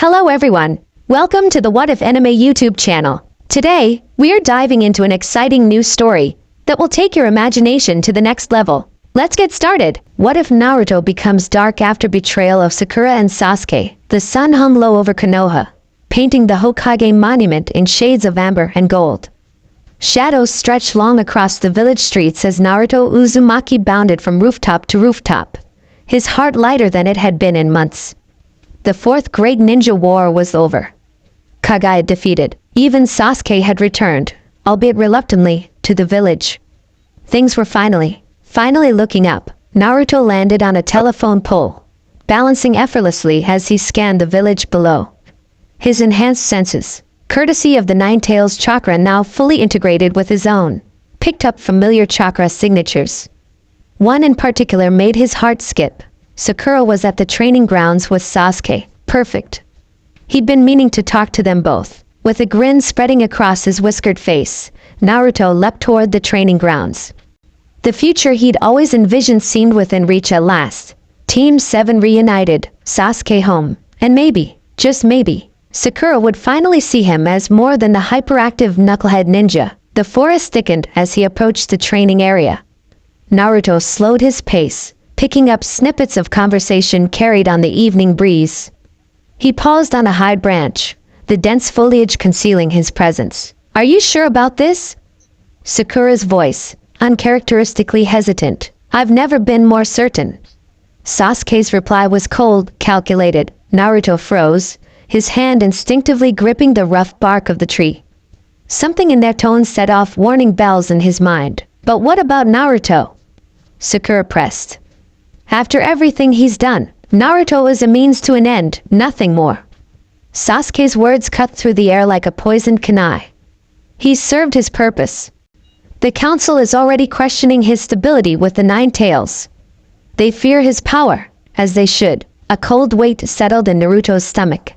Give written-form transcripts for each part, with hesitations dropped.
Hello everyone, welcome to the What If Anime YouTube channel. Today, we are diving into an exciting new story that will take your imagination to the next level. Let's get started. What if Naruto becomes dark after betrayal of Sakura and Sasuke? The sun hung low over Konoha, painting the Hokage monument in shades of amber and gold. Shadows stretched long across the village streets as Naruto Uzumaki bounded from rooftop to rooftop, his heart lighter than it had been in months. The fourth great ninja war was over. Kage defeated. Even Sasuke had returned, albeit reluctantly, to the village. Things were finally looking up. Naruto landed on a telephone pole, balancing effortlessly as he scanned the village below. His enhanced senses, courtesy of the Nine-Tails chakra now fully integrated with his own, picked up familiar chakra signatures. One in particular made his heart skip. Sakura was at the training grounds with Sasuke. Perfect. He'd been meaning to talk to them both. With a grin spreading across his whiskered face, Naruto leapt toward the training grounds. The future he'd always envisioned seemed within reach at last. Team 7 reunited, Sasuke home, and maybe, just maybe, Sakura would finally see him as more than the hyperactive knucklehead ninja. The forest thickened as he approached the training area. Naruto slowed his pace, picking up snippets of conversation carried on the evening breeze. He paused on a high branch, the dense foliage concealing his presence. "Are you sure about this?" Sakura's voice, uncharacteristically hesitant. "I've never been more certain." Sasuke's reply was cold, calculated. Naruto froze, his hand instinctively gripping the rough bark of the tree. Something in their tone set off warning bells in his mind. "But what about Naruto?" Sakura pressed. "After everything he's done, Naruto is a means to an end, nothing more." Sasuke's words cut through the air like a poisoned kunai. He's served his purpose. The council is already questioning his stability with the Nine-Tails. They fear his power, as they should. A cold weight settled in Naruto's stomach.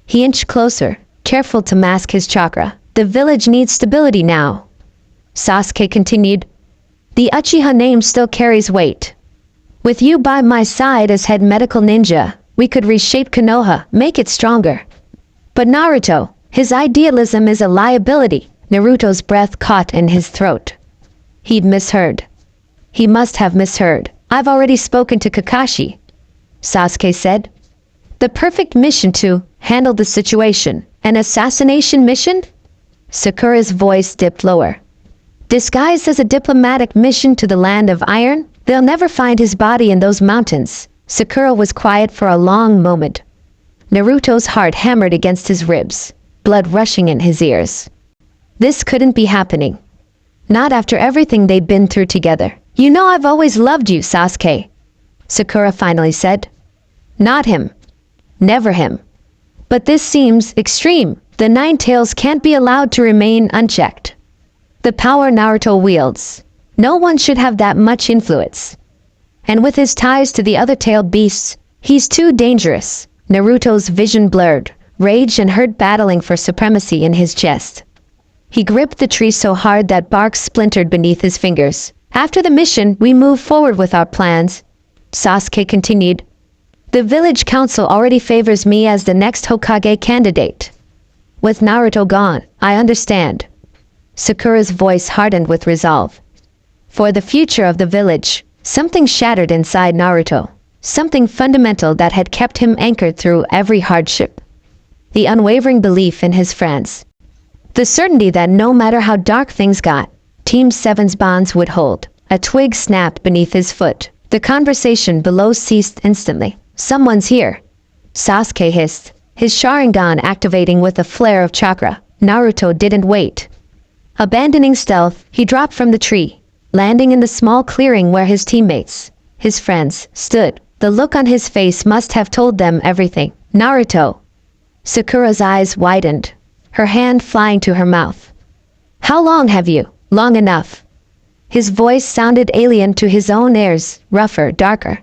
He inched closer, careful to mask his chakra. "The village needs stability now." Sasuke continued. "The Uchiha name still carries weight. With you by my side as head medical ninja, we could reshape Konoha, make it stronger. But Naruto, his idealism is a liability." Naruto's breath caught in his throat. He'd misheard. He must have misheard. "I've already spoken to Kakashi," Sasuke said. "The perfect mission to handle the situation. An assassination mission?" Sakura's voice dipped lower. "Disguised as a diplomatic mission to the land of iron? They'll never find his body in those mountains." Sakura was quiet for a long moment. Naruto's heart hammered against his ribs, blood rushing in his ears. This couldn't be happening. Not after everything they'd been through together. "You know I've always loved you, Sasuke," Sakura finally said. "Not him. Never him. But this seems extreme. The Nine-Tails can't be allowed to remain unchecked. The power Naruto wields, no one should have that much influence. And with his ties to the other tailed beasts, he's too dangerous." Naruto's vision blurred, rage and hurt battling for supremacy in his chest. He gripped the tree so hard that bark splintered beneath his fingers. "After the mission, we move forward with our plans," Sasuke continued. "The village council already favors me as the next Hokage candidate. With Naruto gone, I understand." Sakura's voice hardened with resolve. For the future of the village, something shattered inside Naruto. Something fundamental that had kept him anchored through every hardship. The unwavering belief in his friends. The certainty that no matter how dark things got, Team 7's bonds would hold. A twig snapped beneath his foot. The conversation below ceased instantly. "Someone's here," Sasuke hissed, his Sharingan activating with a flare of chakra. Naruto didn't wait. Abandoning stealth, he dropped from the tree, landing in the small clearing where his teammates, his friends, stood. The look on his face must have told them everything. "Naruto." Sakura's eyes widened, her hand flying to her mouth. "How long have you?" "Long enough." His voice sounded alien to his own ears, rougher, darker.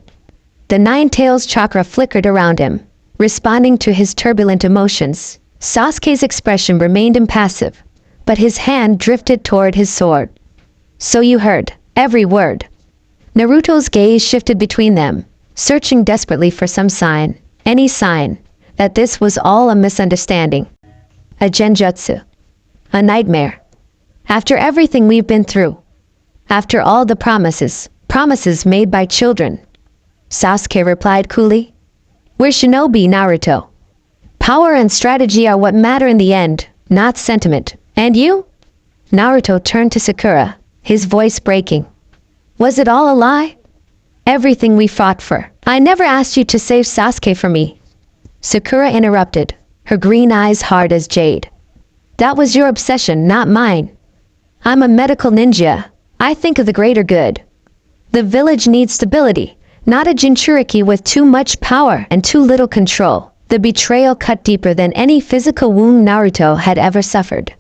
The Nine-Tails chakra flickered around him, responding to his turbulent emotions. Sasuke's expression remained impassive, but his hand drifted toward his sword. "So you heard every word." Naruto's gaze shifted between them, searching desperately for some sign, any sign, that this was all a misunderstanding. A genjutsu. A nightmare. After everything we've been through. After all the promises made by children. Sasuke replied coolly. We're shinobi, Naruto. Power and strategy are what matter in the end, not sentiment. And you? Naruto turned to Sakura, his voice breaking. Was it all a lie? Everything we fought for. I never asked you to save Sasuke for me. Sakura interrupted, her green eyes hard as jade. That was your obsession, not mine. I'm a medical ninja. I think of the greater good. The village needs stability, not a Jinchuriki with too much power and too little control. The betrayal cut deeper than any physical wound Naruto had ever suffered.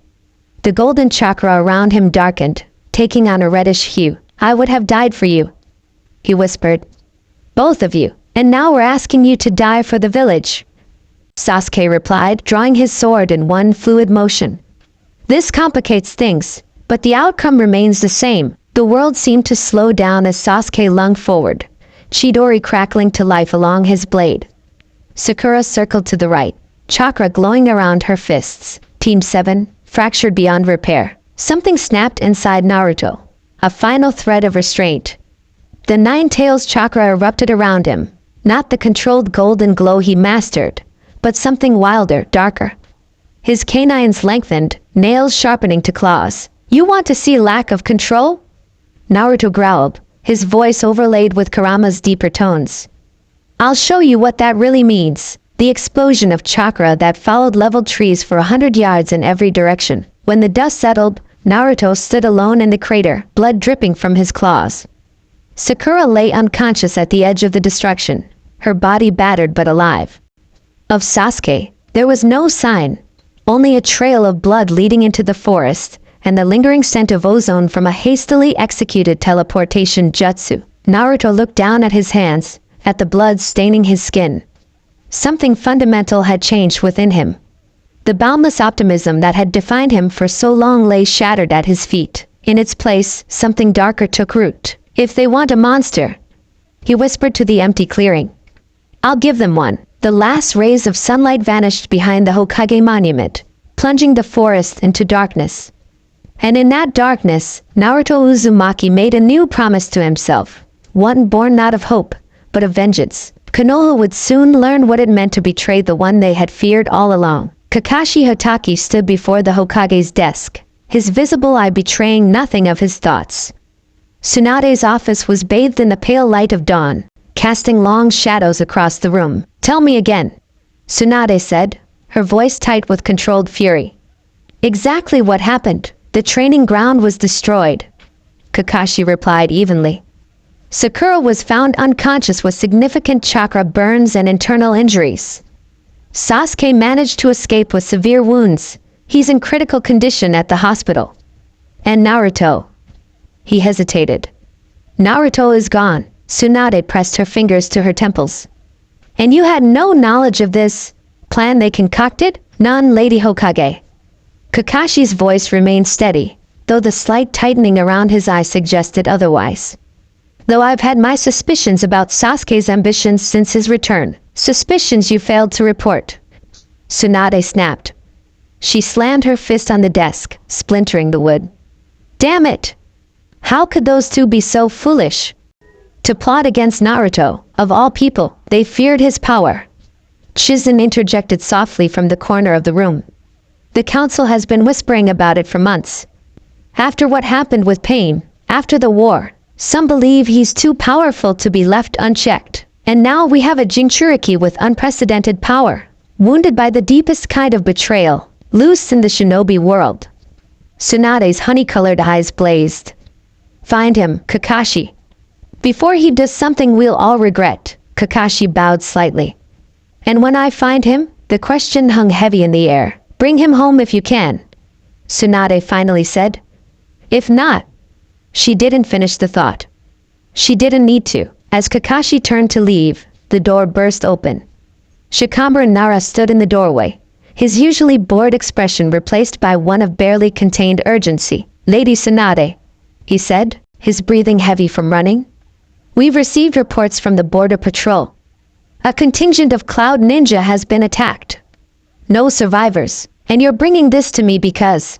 The golden chakra around him darkened, taking on a reddish hue. I would have died for you, he whispered. Both of you, and now we're asking you to die for the village. Sasuke replied, drawing his sword in one fluid motion. This complicates things, but the outcome remains the same. The world seemed to slow down as Sasuke lunged forward, Chidori crackling to life along his blade. Sakura circled to the right, chakra glowing around her fists. Team 7, fractured beyond repair. Something snapped inside Naruto. A final thread of restraint. The Nine Tails chakra erupted around him. Not the controlled golden glow he mastered, but something wilder, darker. His canines lengthened, nails sharpening to claws. You want to see lack of control? Naruto growled, his voice overlaid with Kurama's deeper tones. I'll show you what that really means. The explosion of chakra that followed leveled trees for 100 yards in every direction. When the dust settled, Naruto stood alone in the crater, blood dripping from his claws. Sakura lay unconscious at the edge of the destruction, her body battered but alive. Of Sasuke, there was no sign, only a trail of blood leading into the forest, and the lingering scent of ozone from a hastily executed teleportation jutsu. Naruto looked down at his hands, at the blood staining his skin. Something fundamental had changed within him. The boundless optimism that had defined him for so long lay shattered at his feet. In its place, something darker took root. If they want a monster, he whispered to the empty clearing, I'll give them one. The last rays of sunlight vanished behind the Hokage monument, plunging the forest into darkness. And in that darkness, Naruto Uzumaki made a new promise to himself, one born not of hope, but of vengeance. Konoha would soon learn what it meant to betray the one they had feared all along. Kakashi Hatake stood before the Hokage's desk, his visible eye betraying nothing of his thoughts. Tsunade's office was bathed in the pale light of dawn, casting long shadows across the room. Tell me again, Tsunade said, her voice tight with controlled fury. Exactly what happened. The training ground was destroyed, Kakashi replied evenly. Sakura was found unconscious with significant chakra burns and internal injuries. Sasuke managed to escape with severe wounds. He's in critical condition at the hospital. And Naruto. He hesitated. Naruto is gone. Tsunade pressed her fingers to her temples. And you had no knowledge of this plan they concocted? None, Lady Hokage. Kakashi's voice remained steady, though the slight tightening around his eye suggested otherwise. Though I've had my suspicions about Sasuke's ambitions since his return. Suspicions you failed to report. Tsunade snapped. She slammed her fist on the desk, splintering the wood. Damn it! How could those two be so foolish? To plot against Naruto, of all people, they feared his power. Chizun interjected softly from the corner of the room. The council has been whispering about it for months. After what happened with Pain, after the war, some believe he's too powerful to be left unchecked. And now we have a Jinchuriki with unprecedented power, wounded by the deepest kind of betrayal, loose in the shinobi world. Tsunade's honey-colored eyes blazed. Find him, Kakashi. Before he does something we'll all regret. Kakashi bowed slightly. And when I find him, the question hung heavy in the air. Bring him home if you can, Tsunade finally said. If not, she didn't finish the thought. She didn't need to. As Kakashi turned to leave, the door burst open. Shikamaru Nara stood in the doorway, his usually bored expression replaced by one of barely contained urgency. Lady Tsunade, he said, his breathing heavy from running. We've received reports from the border patrol. A contingent of Cloud Ninja has been attacked. No survivors, and you're bringing this to me because...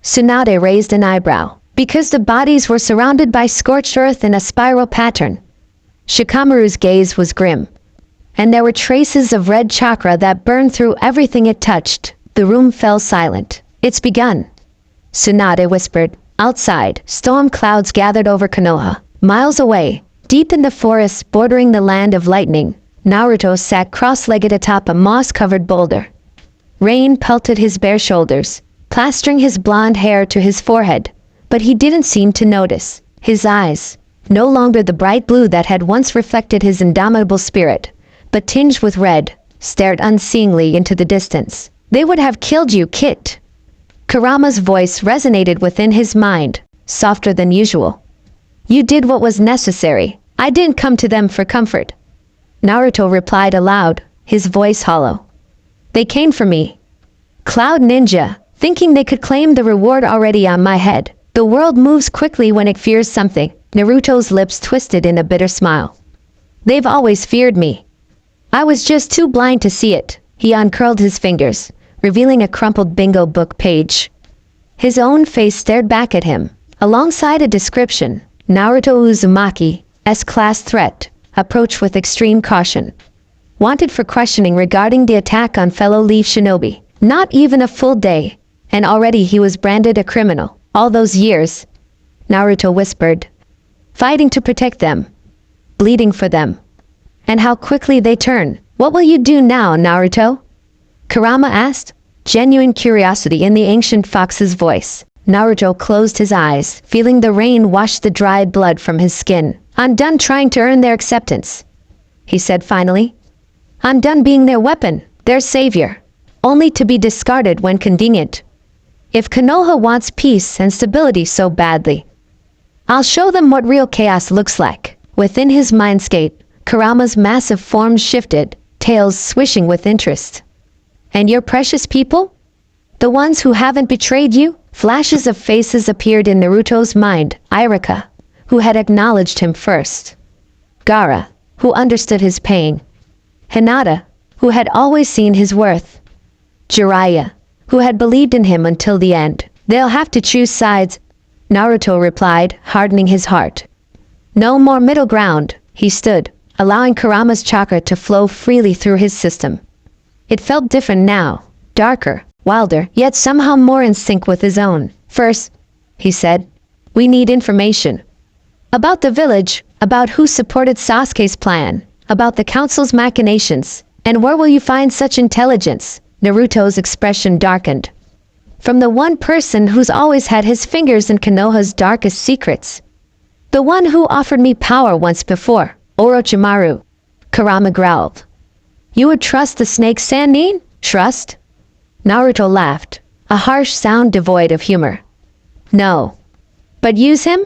Tsunade raised an eyebrow. Because the bodies were surrounded by scorched earth in a spiral pattern. Shikamaru's gaze was grim. And there were traces of red chakra that burned through everything it touched. The room fell silent. It's begun. Tsunade whispered. Outside, storm clouds gathered over Konoha. Miles away, deep in the forest bordering the land of lightning, Naruto sat cross-legged atop a moss-covered boulder. Rain pelted his bare shoulders, plastering his blonde hair to his forehead, but he didn't seem to notice. His eyes, no longer the bright blue that had once reflected his indomitable spirit, but tinged with red, stared unseeingly into the distance. They would have killed you, Kit. Kurama's voice resonated within his mind, softer than usual. You did what was necessary. I didn't come to them for comfort. Naruto replied aloud, his voice hollow. They came for me. Cloud Ninja, thinking they could claim the reward already on my head. The world moves quickly when it fears something. Naruto's lips twisted in a bitter smile. They've always feared me. I was just too blind to see it. He uncurled his fingers, revealing a crumpled bingo book page. His own face stared back at him, alongside a description. Naruto Uzumaki, S-class threat, approach with extreme caution. Wanted for questioning regarding the attack on fellow Leaf Shinobi. Not even a full day, and already he was branded a criminal. All those years, Naruto whispered. Fighting to protect them. Bleeding for them. And how quickly they turn. What will you do now, Naruto? Kurama asked, genuine curiosity in the ancient fox's voice. Naruto closed his eyes, feeling the rain wash the dried blood from his skin. I'm done trying to earn their acceptance, he said finally. I'm done being their weapon, their savior, only to be discarded when convenient. If Konoha wants peace and stability so badly, I'll show them what real chaos looks like. Within his mindscape, Kurama's massive form shifted, tails swishing with interest. And your precious people? The ones who haven't betrayed you? Flashes of faces appeared in Naruto's mind. Irika, who had acknowledged him first. Gaara, who understood his pain. Hinata, who had always seen his worth. Jiraiya, who had believed in him until the end. They'll have to choose sides, Naruto replied, hardening his heart. No more middle ground. He stood, allowing Kurama's chakra to flow freely through his system. It felt different now, darker, wilder, yet somehow more in sync with his own. First, he said, we need information. About the village, about who supported Sasuke's plan, about the council's machinations, and where will you find such intelligence? Naruto's expression darkened. From the one person who's always had his fingers in Konoha's darkest secrets. The one who offered me power once before, Orochimaru. Kurama growled. You would trust the snake Sannin? Trust? Naruto laughed, a harsh sound devoid of humor. No. But use him?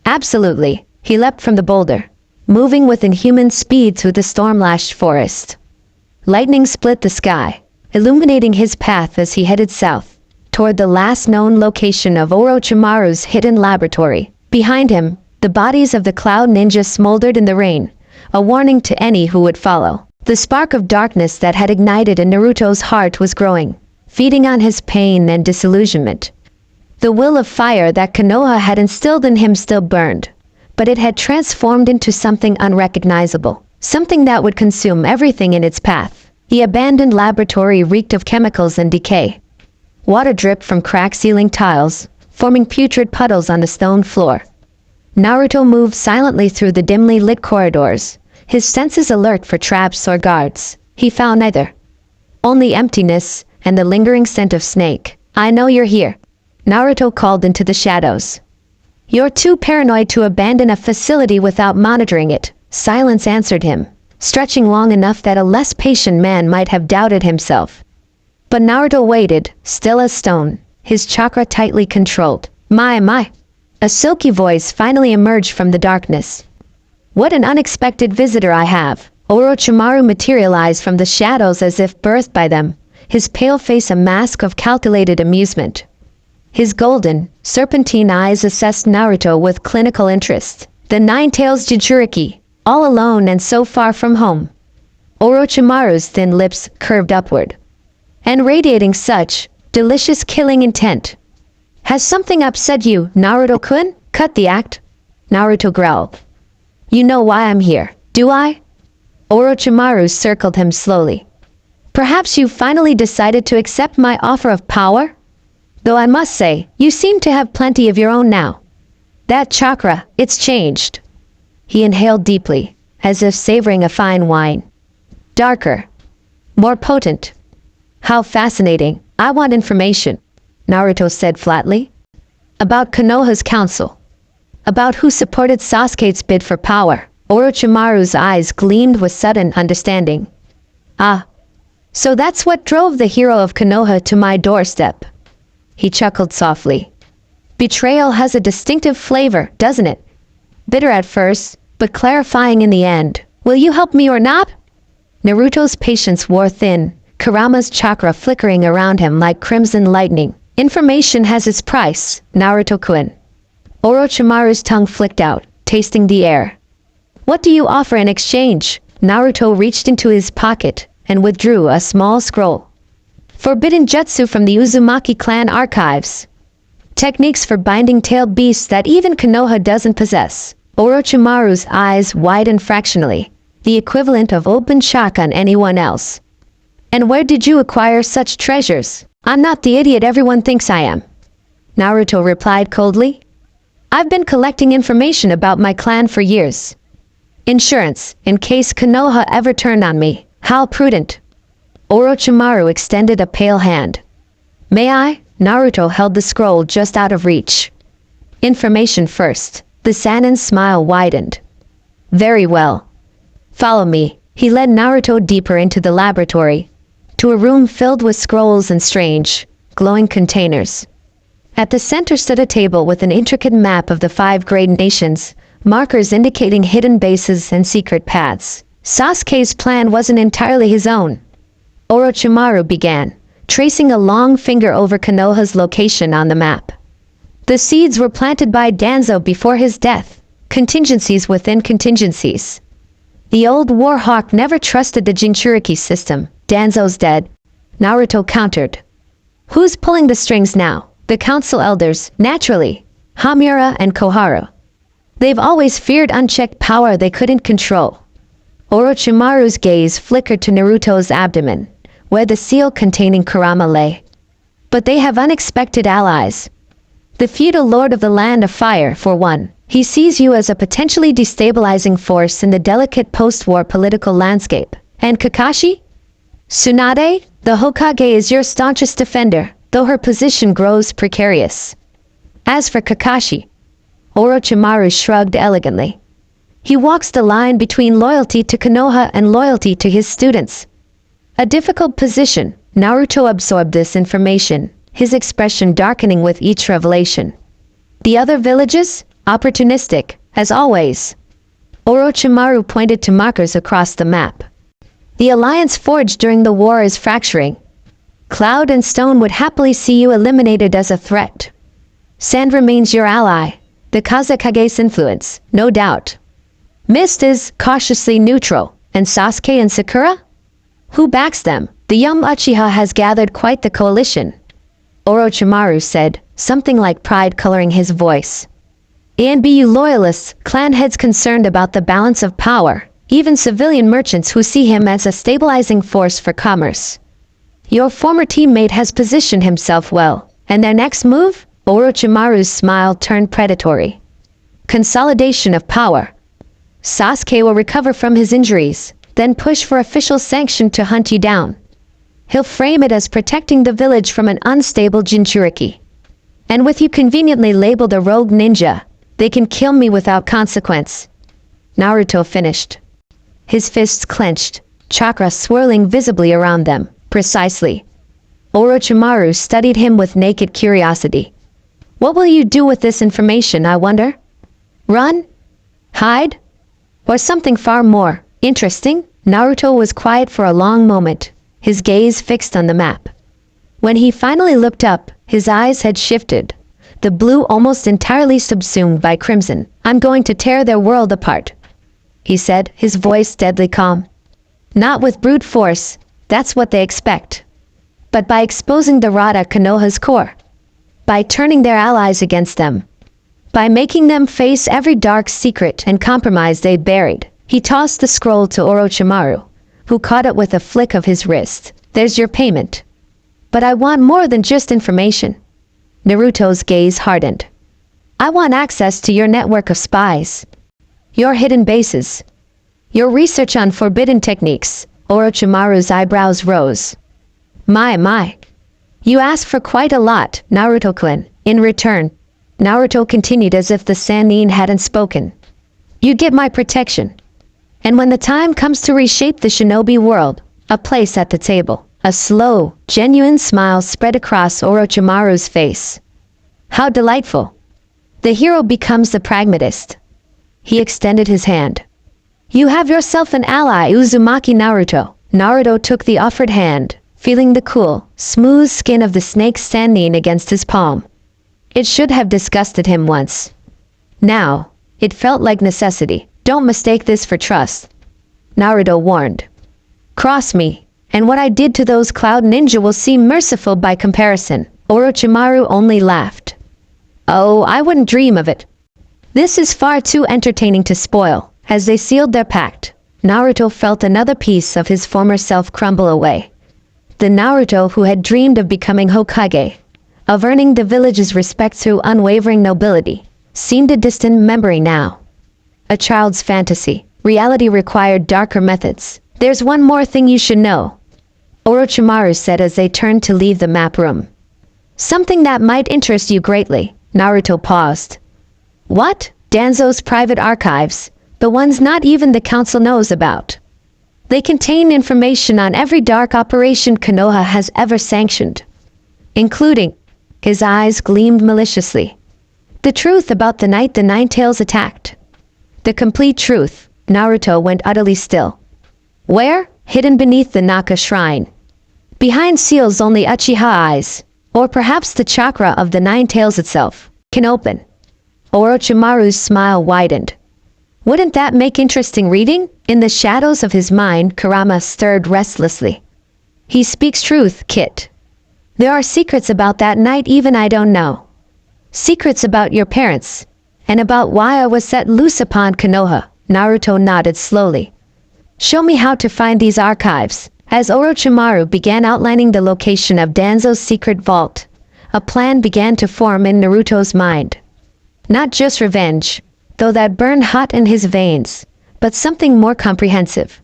Absolutely. He leapt from the boulder, moving with inhuman speed through the storm-lashed forest. Lightning split the sky, illuminating his path as he headed south, toward the last known location of Orochimaru's hidden laboratory. Behind him, the bodies of the Cloud Ninja smoldered in the rain, a warning to any who would follow. The spark of darkness that had ignited in Naruto's heart was growing, feeding on his pain and disillusionment. The will of fire that Konoha had instilled in him still burned, but it had transformed into something unrecognizable, something that would consume everything in its path. The abandoned laboratory reeked of chemicals and decay. Water dripped from cracked ceiling tiles, forming putrid puddles on the stone floor. Naruto moved silently through the dimly lit corridors, his senses alert for traps or guards. He found neither. Only emptiness and the lingering scent of snake. I know you're here. Naruto called into the shadows. You're too paranoid to abandon a facility without monitoring it. Silence answered him, stretching long enough that a less patient man might have doubted himself. But Naruto waited, still as stone, his chakra tightly controlled. My. A silky voice finally emerged from the darkness. What an unexpected visitor I have. Orochimaru materialized from the shadows as if birthed by them, his pale face a mask of calculated amusement. His golden, serpentine eyes assessed Naruto with clinical interest. The Nine-Tails Jinchuriki, all alone and so far from home. Orochimaru's thin lips curved upward, and radiating such delicious killing intent. Has something upset you, Naruto-kun? Cut the act. Naruto growled. You know why I'm here, do I? Orochimaru circled him slowly. Perhaps you finally decided to accept my offer of power? Though I must say, you seem to have plenty of your own now. That chakra, it's changed. He inhaled deeply, as if savoring a fine wine. Darker. More potent. How fascinating. I want information, Naruto said flatly. About Konoha's council. About who supported Sasuke's bid for power. Orochimaru's eyes gleamed with sudden understanding. Ah. So that's what drove the hero of Konoha to my doorstep. He chuckled softly. Betrayal has a distinctive flavor, doesn't it? Bitter at first, but clarifying in the end. Will you help me or not? Naruto's patience wore thin, Kurama's chakra flickering around him like crimson lightning. Information has its price, Naruto-kun. Orochimaru's tongue flicked out, tasting the air. What do you offer in exchange? Naruto reached into his pocket and withdrew a small scroll. Forbidden jutsu from the Uzumaki clan archives. Techniques for binding tailed beasts that even Konoha doesn't possess. Orochimaru's eyes widened fractionally, the equivalent of open shock on anyone else. And where did you acquire such treasures? I'm not the idiot everyone thinks I am. Naruto replied coldly. I've been collecting information about my clan for years. Insurance, in case Konoha ever turned on me. How prudent. Orochimaru extended a pale hand. May I? Naruto held the scroll just out of reach. Information first. The Sanin's smile widened. Very well. Follow me. He led Naruto deeper into the laboratory, to a room filled with scrolls and strange, glowing containers. At the center stood a table with an intricate map of the 5 great nations, markers indicating hidden bases and secret paths. Sasuke's plan wasn't entirely his own. Orochimaru began, tracing a long finger over Konoha's location on the map. The seeds were planted by Danzo before his death, contingencies within contingencies. The old Warhawk never trusted the Jinchuriki system. Danzo's dead. Naruto countered. Who's pulling the strings now? The council elders, naturally. Hamura and Koharu. They've always feared unchecked power they couldn't control. Orochimaru's gaze flickered to Naruto's abdomen, where the seal containing Kurama lay. But they have unexpected allies. The feudal lord of the land of fire, for one. He sees you as a potentially destabilizing force in the delicate post-war political landscape. And Kakashi? Tsunade, the Hokage, is your staunchest defender, though her position grows precarious. As for Kakashi, Orochimaru shrugged elegantly. He walks the line between loyalty to Konoha and loyalty to his students. A difficult position. Naruto absorbed this information, his expression darkening with each revelation. The other villages? Opportunistic, as always. Orochimaru pointed to markers across the map. The alliance forged during the war is fracturing. Cloud and Stone would happily see you eliminated as a threat. Sand remains your ally, the Kazekage's influence, no doubt. Mist is cautiously neutral, and Sasuke and Sakura? Who backs them? The young Uchiha has gathered quite the coalition. Orochimaru said, something like pride coloring his voice. And be you loyalists, clan heads concerned about the balance of power, even civilian merchants who see him as a stabilizing force for commerce. Your former teammate has positioned himself well, and their next move? Orochimaru's smile turned predatory. Consolidation of power. Sasuke will recover from his injuries, then push for official sanction to hunt you down. He'll frame it as protecting the village from an unstable Jinchuriki. And with you conveniently labeled a rogue ninja, they can kill me without consequence. Naruto finished. His fists clenched, chakra swirling visibly around them. Precisely. Orochimaru studied him with naked curiosity. What will you do with this information, I wonder? Run? Hide? Or something far more interesting? Naruto was quiet for a long moment, his gaze fixed on the map. When he finally looked up, his eyes had shifted, the blue almost entirely subsumed by crimson. I'm going to tear their world apart, he said, his voice deadly calm. Not with brute force, that's what they expect. But by exposing the Rata Konoha's core. By turning their allies against them. By making them face every dark secret and compromise they'd buried. He tossed the scroll to Orochimaru, who caught it with a flick of his wrist. There's your payment. But I want more than just information. Naruto's gaze hardened. I want access to your network of spies. Your hidden bases. Your research on forbidden techniques. Orochimaru's eyebrows rose. My. You ask for quite a lot, Naruto-kun. In return, Naruto continued as if the Sannin hadn't spoken. You get my protection. And when the time comes to reshape the shinobi world, a place at the table. A slow, genuine smile spread across Orochimaru's face. How delightful. The hero becomes the pragmatist. He extended his hand. You have yourself an ally, Uzumaki Naruto. Naruto took the offered hand, feeling the cool, smooth skin of the snake Sannin against his palm. It should have disgusted him once. Now, it felt like necessity. Don't mistake this for trust. Naruto warned. Cross me, and what I did to those Cloud Ninja will seem merciful by comparison. Orochimaru only laughed. Oh, I wouldn't dream of it. This is far too entertaining to spoil. As they sealed their pact, Naruto felt another piece of his former self crumble away. The Naruto who had dreamed of becoming Hokage, of earning the village's respect through unwavering nobility, seemed a distant memory now. A child's fantasy. Reality required darker methods. There's one more thing you should know, Orochimaru said as they turned to leave the map room. Something that might interest you greatly. Naruto paused. What? Danzo's private archives, the ones not even the council knows about. They contain information on every dark operation Konoha has ever sanctioned, including. His eyes gleamed maliciously. The truth about the night the Nine-Tails attacked. The complete truth. Naruto went utterly still. Where? Hidden beneath the Naka shrine. Behind seals only Uchiha eyes, or perhaps the chakra of the Nine-Tails itself, can open. Orochimaru's smile widened. Wouldn't that make interesting reading? In the shadows of his mind, Kurama stirred restlessly. He speaks truth, Kit. There are secrets about that night even I don't know. Secrets about your parents, and about why I was set loose upon Konoha. Naruto nodded slowly. Show me how to find these archives. As Orochimaru began outlining the location of Danzo's secret vault, a plan began to form in Naruto's mind. Not just revenge, though that burned hot in his veins, but something more comprehensive.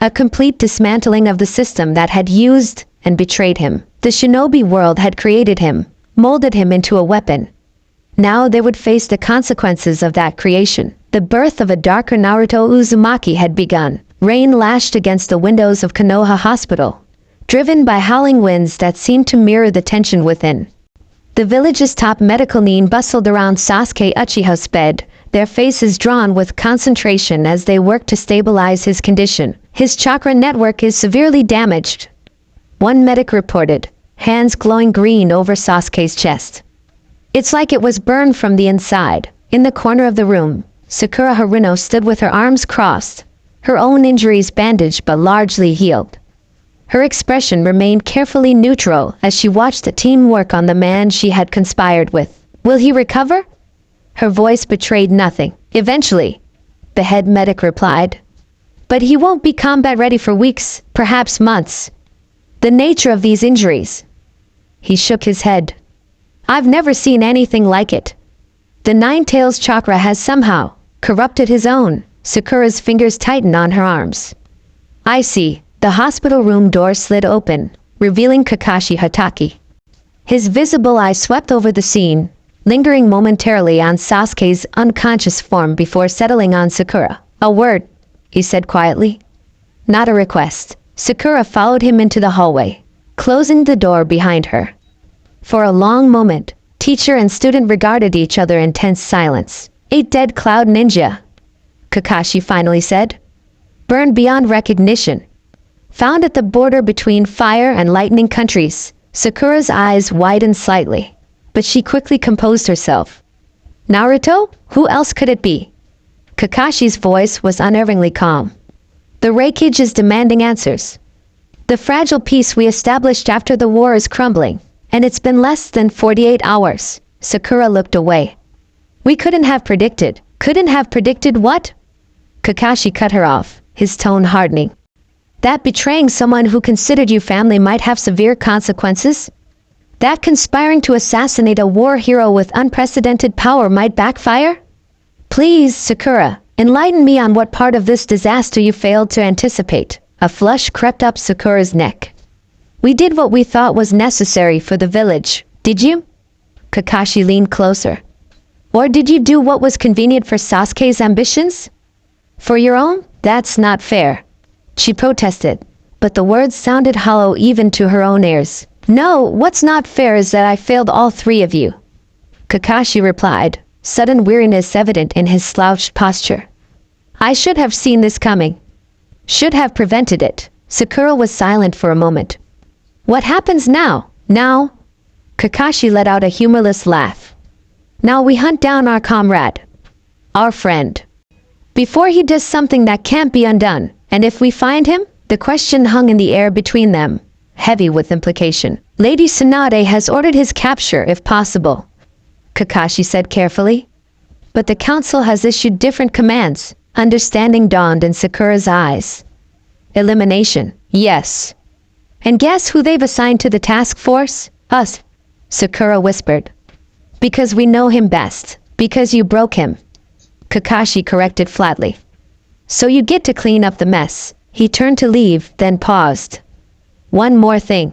A complete dismantling of the system that had used and betrayed him. The shinobi world had created him, molded him into a weapon. Now they would face the consequences of that creation. The birth of a darker Naruto Uzumaki had begun. Rain lashed against the windows of Konoha Hospital, driven by howling winds that seemed to mirror the tension within. The village's top medical nin bustled around Sasuke Uchiha's bed, their faces drawn with concentration as they worked to stabilize his condition. His chakra network is severely damaged. One medic reported, hands glowing green over Sasuke's chest. It's like it was burned from the inside. In the corner of the room, Sakura Haruno stood with her arms crossed, her own injuries bandaged but largely healed. Her expression remained carefully neutral as she watched the team work on the man she had conspired with. Will he recover? Her voice betrayed nothing. Eventually, the head medic replied. But he won't be combat ready for weeks, perhaps months. The nature of these injuries. He shook his head. I've never seen anything like it. The Nine-Tails chakra has somehow corrupted his own. Sakura's fingers tightened on her arms. I see. The hospital room door slid open, revealing Kakashi Hatake. His visible eye swept over the scene, lingering momentarily on Sasuke's unconscious form before settling on Sakura. A word, he said quietly. Not a request. Sakura followed him into the hallway, closing the door behind her. For a long moment, teacher and student regarded each other in tense silence. A dead Cloud Ninja, Kakashi finally said. Burned beyond recognition. Found at the border between fire and lightning countries. Sakura's eyes widened slightly, but she quickly composed herself. Naruto? Who else could it be? Kakashi's voice was unerringly calm. The wreckage is demanding answers. The fragile peace we established after the war is crumbling, and it's been less than 48 hours. Sakura looked away. We couldn't have predicted. Couldn't have predicted what? Kakashi cut her off, his tone hardening. That betraying someone who considered you family might have severe consequences? That conspiring to assassinate a war hero with unprecedented power might backfire? Please, Sakura, enlighten me on what part of this disaster you failed to anticipate. A flush crept up Sakura's neck. We did what we thought was necessary for the village. Did you? Kakashi leaned closer. Or did you do what was convenient for Sasuke's ambitions? For your own? That's not fair. She protested, but the words sounded hollow even to her own ears. No, what's not fair is that I failed all three of you. Kakashi replied, sudden weariness evident in his slouched posture. I should have seen this coming. Should have prevented it. Sakura was silent for a moment. What happens now? Now? Kakashi let out a humorless laugh. Now we hunt down our comrade. Our friend. Before he does something that can't be undone. And if we find him? The question hung in the air between them, heavy with implication. Lady Tsunade has ordered his capture if possible, Kakashi said carefully. But the council has issued different commands. Understanding dawned in Sakura's eyes. Elimination, yes. And guess who they've assigned to the task force? Us, Sakura whispered. Because we know him best. Because you broke him. Kakashi corrected flatly. So you get to clean up the mess. He turned to leave, then paused. One more thing.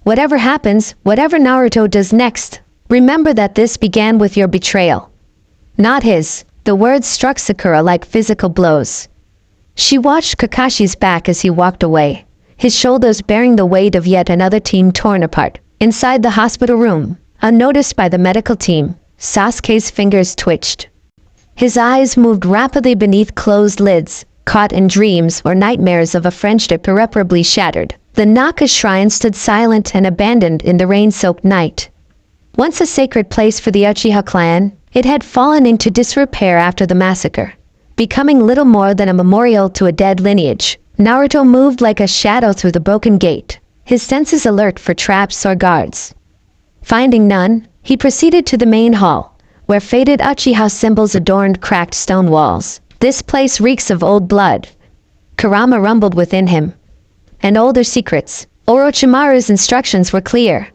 Whatever happens, whatever Naruto does next, remember that this began with your betrayal. Not his. The words struck Sakura like physical blows. She watched Kakashi's back as he walked away, his shoulders bearing the weight of yet another team torn apart. Inside the hospital room, unnoticed by the medical team, Sasuke's fingers twitched. His eyes moved rapidly beneath closed lids, caught in dreams or nightmares of a friendship irreparably shattered. The Naka shrine stood silent and abandoned in the rain-soaked night. Once a sacred place for the Uchiha clan, it had fallen into disrepair after the massacre, becoming little more than a memorial to a dead lineage. Naruto moved like a shadow through the broken gate, his senses alert for traps or guards. Finding none, he proceeded to the main hall, where faded Uchiha symbols adorned cracked stone walls. This place reeks of old blood. Kurama rumbled within him. And older secrets. Orochimaru's instructions were clear.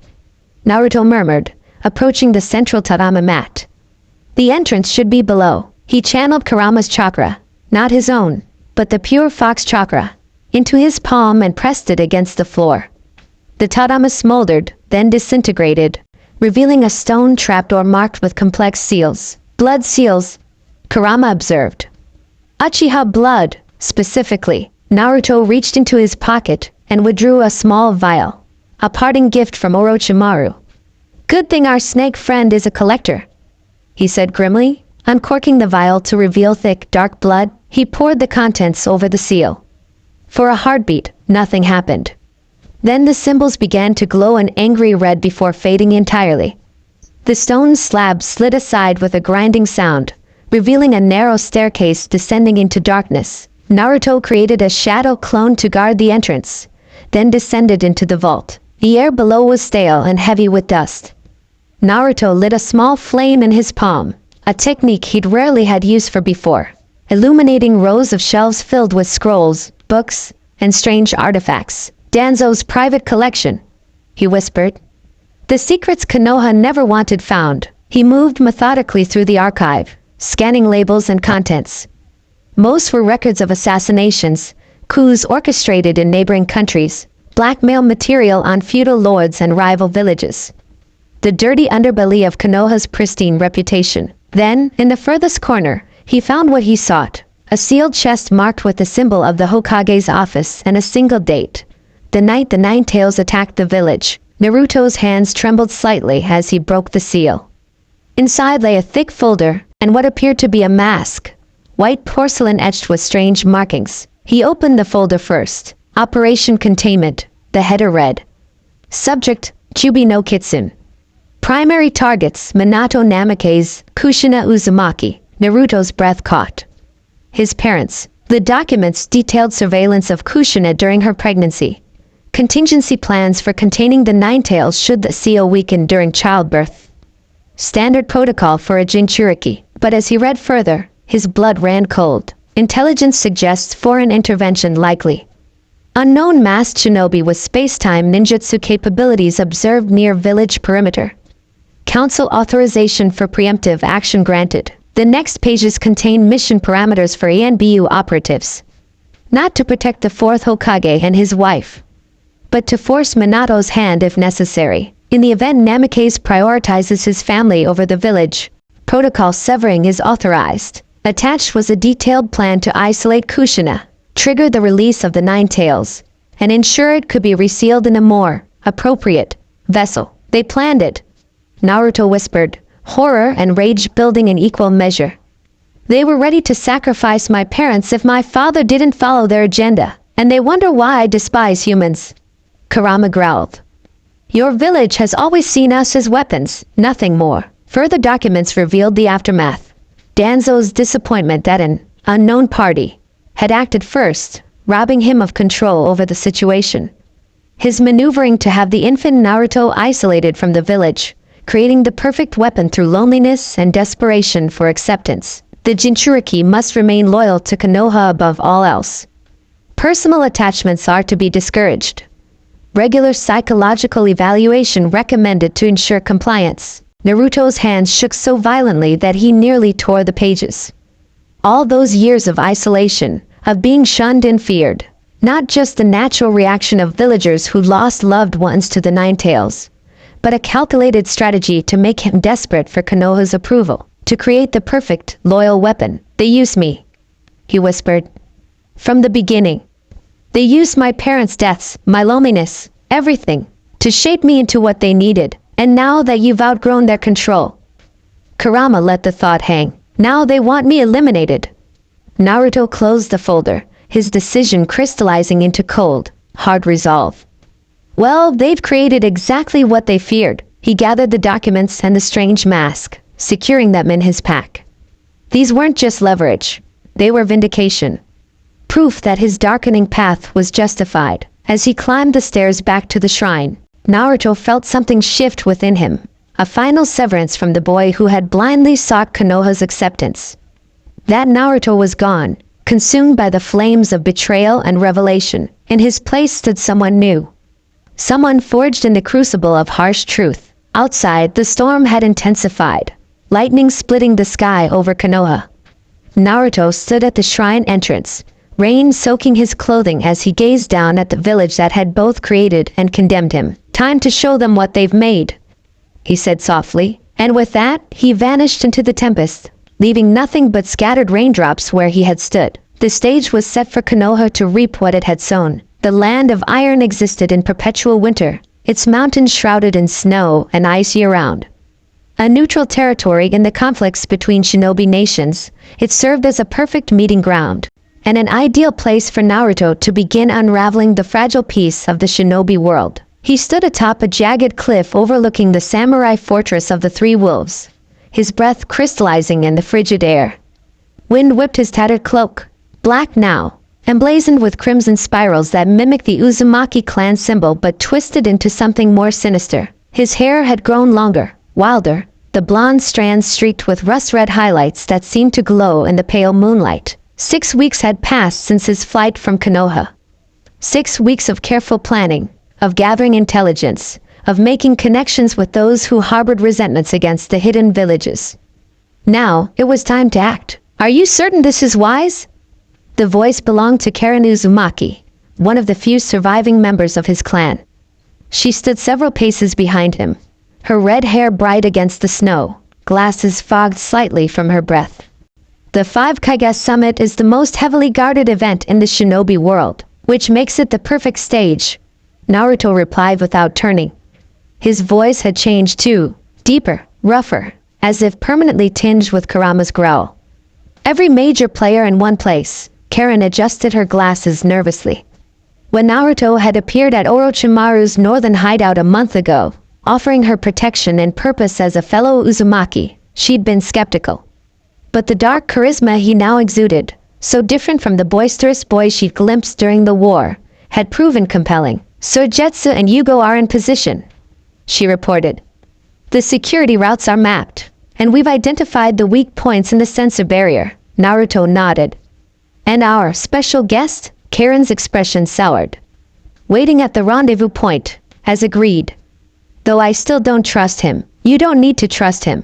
Naruto murmured, approaching the central tatami mat. The entrance should be below. He channeled Kurama's chakra, not his own, but the pure fox chakra, into his palm and pressed it against the floor. The tatami smoldered, then disintegrated, revealing a stone trapdoor marked with complex seals. Blood seals, Kurama observed. Uchiha blood, specifically. Naruto reached into his pocket and withdrew a small vial, a parting gift from Orochimaru. Good thing our snake friend is a collector, he said grimly, uncorking the vial to reveal thick, dark blood. He poured the contents over the seal. For a heartbeat, nothing happened. Then the symbols began to glow an angry red before fading entirely. The stone slab slid aside with a grinding sound, revealing a narrow staircase descending into darkness. Naruto created a shadow clone to guard the entrance, then descended into the vault. The air below was stale and heavy with dust. Naruto lit a small flame in his palm, a technique he'd rarely had use for before, illuminating rows of shelves filled with scrolls, books, and strange artifacts. Danzo's private collection, he whispered. The secrets Konoha never wanted found. He moved methodically through the archive, scanning labels and contents. Most were records of assassinations, coups orchestrated in neighboring countries, blackmail material on feudal lords and rival villages. The dirty underbelly of Konoha's pristine reputation. Then, in the furthest corner, he found what he sought, a sealed chest marked with the symbol of the Hokage's office and a single date. The night the Nine Tails attacked the village. Naruto's hands trembled slightly as he broke the seal. Inside lay a thick folder, and what appeared to be a mask. White porcelain etched with strange markings. He opened the folder first. Operation Containment. The header read. Subject, Chubi no Kitsune. Primary targets, Minato Namake's Kushina Uzumaki. Naruto's breath caught. His parents, The documents detailed surveillance of Kushina during her pregnancy, contingency plans for containing the Ninetales should the CO weaken during childbirth, standard protocol for a Jinchuriki. But as he read further, his blood ran cold. Intelligence suggests foreign intervention likely. Unknown masked shinobi with space-time ninjutsu capabilities observed near village perimeter. Council authorization for preemptive action granted. The next pages contain mission parameters for ANBU operatives. Not to protect the fourth Hokage and his wife, but to force Minato's hand if necessary. In the event Namikaze prioritizes his family over the village, protocol severing is authorized. Attached was a detailed plan to isolate Kushina, trigger the release of the Ninetales, and ensure it could be resealed in a more appropriate vessel. They planned it, Naruto whispered, horror and rage building in equal measure. They were ready to sacrifice my parents if my father didn't follow their agenda, and they wonder why I despise humans. Kurama growled. Your village has always seen us as weapons, nothing more. Further documents revealed the aftermath. Danzo's disappointment that an unknown party had acted first, robbing him of control over the situation. His maneuvering to have the infant Naruto isolated from the village, creating the perfect weapon through loneliness and desperation for acceptance. The Jinchuriki must remain loyal to Konoha above all else. Personal attachments are to be discouraged. Regular psychological evaluation recommended to ensure compliance. Naruto's hands shook so violently that he nearly tore the pages. All those years of isolation, of being shunned and feared, not just the natural reaction of villagers who lost loved ones to the Ninetales, but a calculated strategy to make him desperate for Konoha's approval, to create the perfect, loyal weapon. They used me, he whispered. From the beginning. They used my parents' deaths, my loneliness, everything, to shape me into what they needed. And now that you've outgrown their control. Kurama let the thought hang. Now they want me eliminated. Naruto closed the folder, his decision crystallizing into cold, hard resolve. Well, they've created exactly what they feared. He gathered the documents and the strange mask, securing them in his pack. These weren't just leverage. They were vindication. Proof that his darkening path was justified. As he climbed the stairs back to the shrine, Naruto felt something shift within him, a final severance from the boy who had blindly sought Konoha's acceptance. That Naruto was gone, consumed by the flames of betrayal and revelation. In his place stood someone new. Someone forged in the crucible of harsh truth. Outside, the storm had intensified, lightning splitting the sky over Konoha. Naruto stood at the shrine entrance, rain soaking his clothing as he gazed down at the village that had both created and condemned him. Time to show them what they've made, he said softly, and with that, he vanished into the tempest, leaving nothing but scattered raindrops where he had stood. The stage was set for Konoha to reap what it had sown. The land of iron existed in perpetual winter, its mountains shrouded in snow and ice year-round. A neutral territory in the conflicts between shinobi nations, it served as a perfect meeting ground, and an ideal place for Naruto to begin unraveling the fragile piece of the shinobi world. He stood atop a jagged cliff overlooking the samurai fortress of the Three Wolves, his breath crystallizing in the frigid air. Wind whipped his tattered cloak, black now, emblazoned with crimson spirals that mimicked the Uzumaki clan symbol but twisted into something more sinister. His hair had grown longer, wilder, the blonde strands streaked with rust-red highlights that seemed to glow in the pale moonlight. 6 weeks had passed since his flight from Konoha. 6 weeks of careful planning, of gathering intelligence, of making connections with those who harbored resentments against the hidden villages. Now, it was time to act. Are you certain this is wise? The voice belonged to Karen Uzumaki, one of the few surviving members of his clan. She stood several paces behind him, her red hair bright against the snow, glasses fogged slightly from her breath. The 5 Kage Summit is the most heavily guarded event in the shinobi world, which makes it the perfect stage, Naruto replied without turning. His voice had changed too, deeper, rougher, as if permanently tinged with Kurama's growl. Every major player in one place. Karen adjusted her glasses nervously. When Naruto had appeared at Orochimaru's northern hideout a month ago, offering her protection and purpose as a fellow Uzumaki, she'd been skeptical. But the dark charisma he now exuded, so different from the boisterous boy she'd glimpsed during the war, had proven compelling. "Sir Jetsu and Yugo are in position," she reported. "The security routes are mapped, and we've identified the weak points in the sensor barrier." Naruto nodded. "And our special guest?" Karen's expression soured. "Waiting at the rendezvous point, as agreed. Though I still don't trust him." "You don't need to trust him."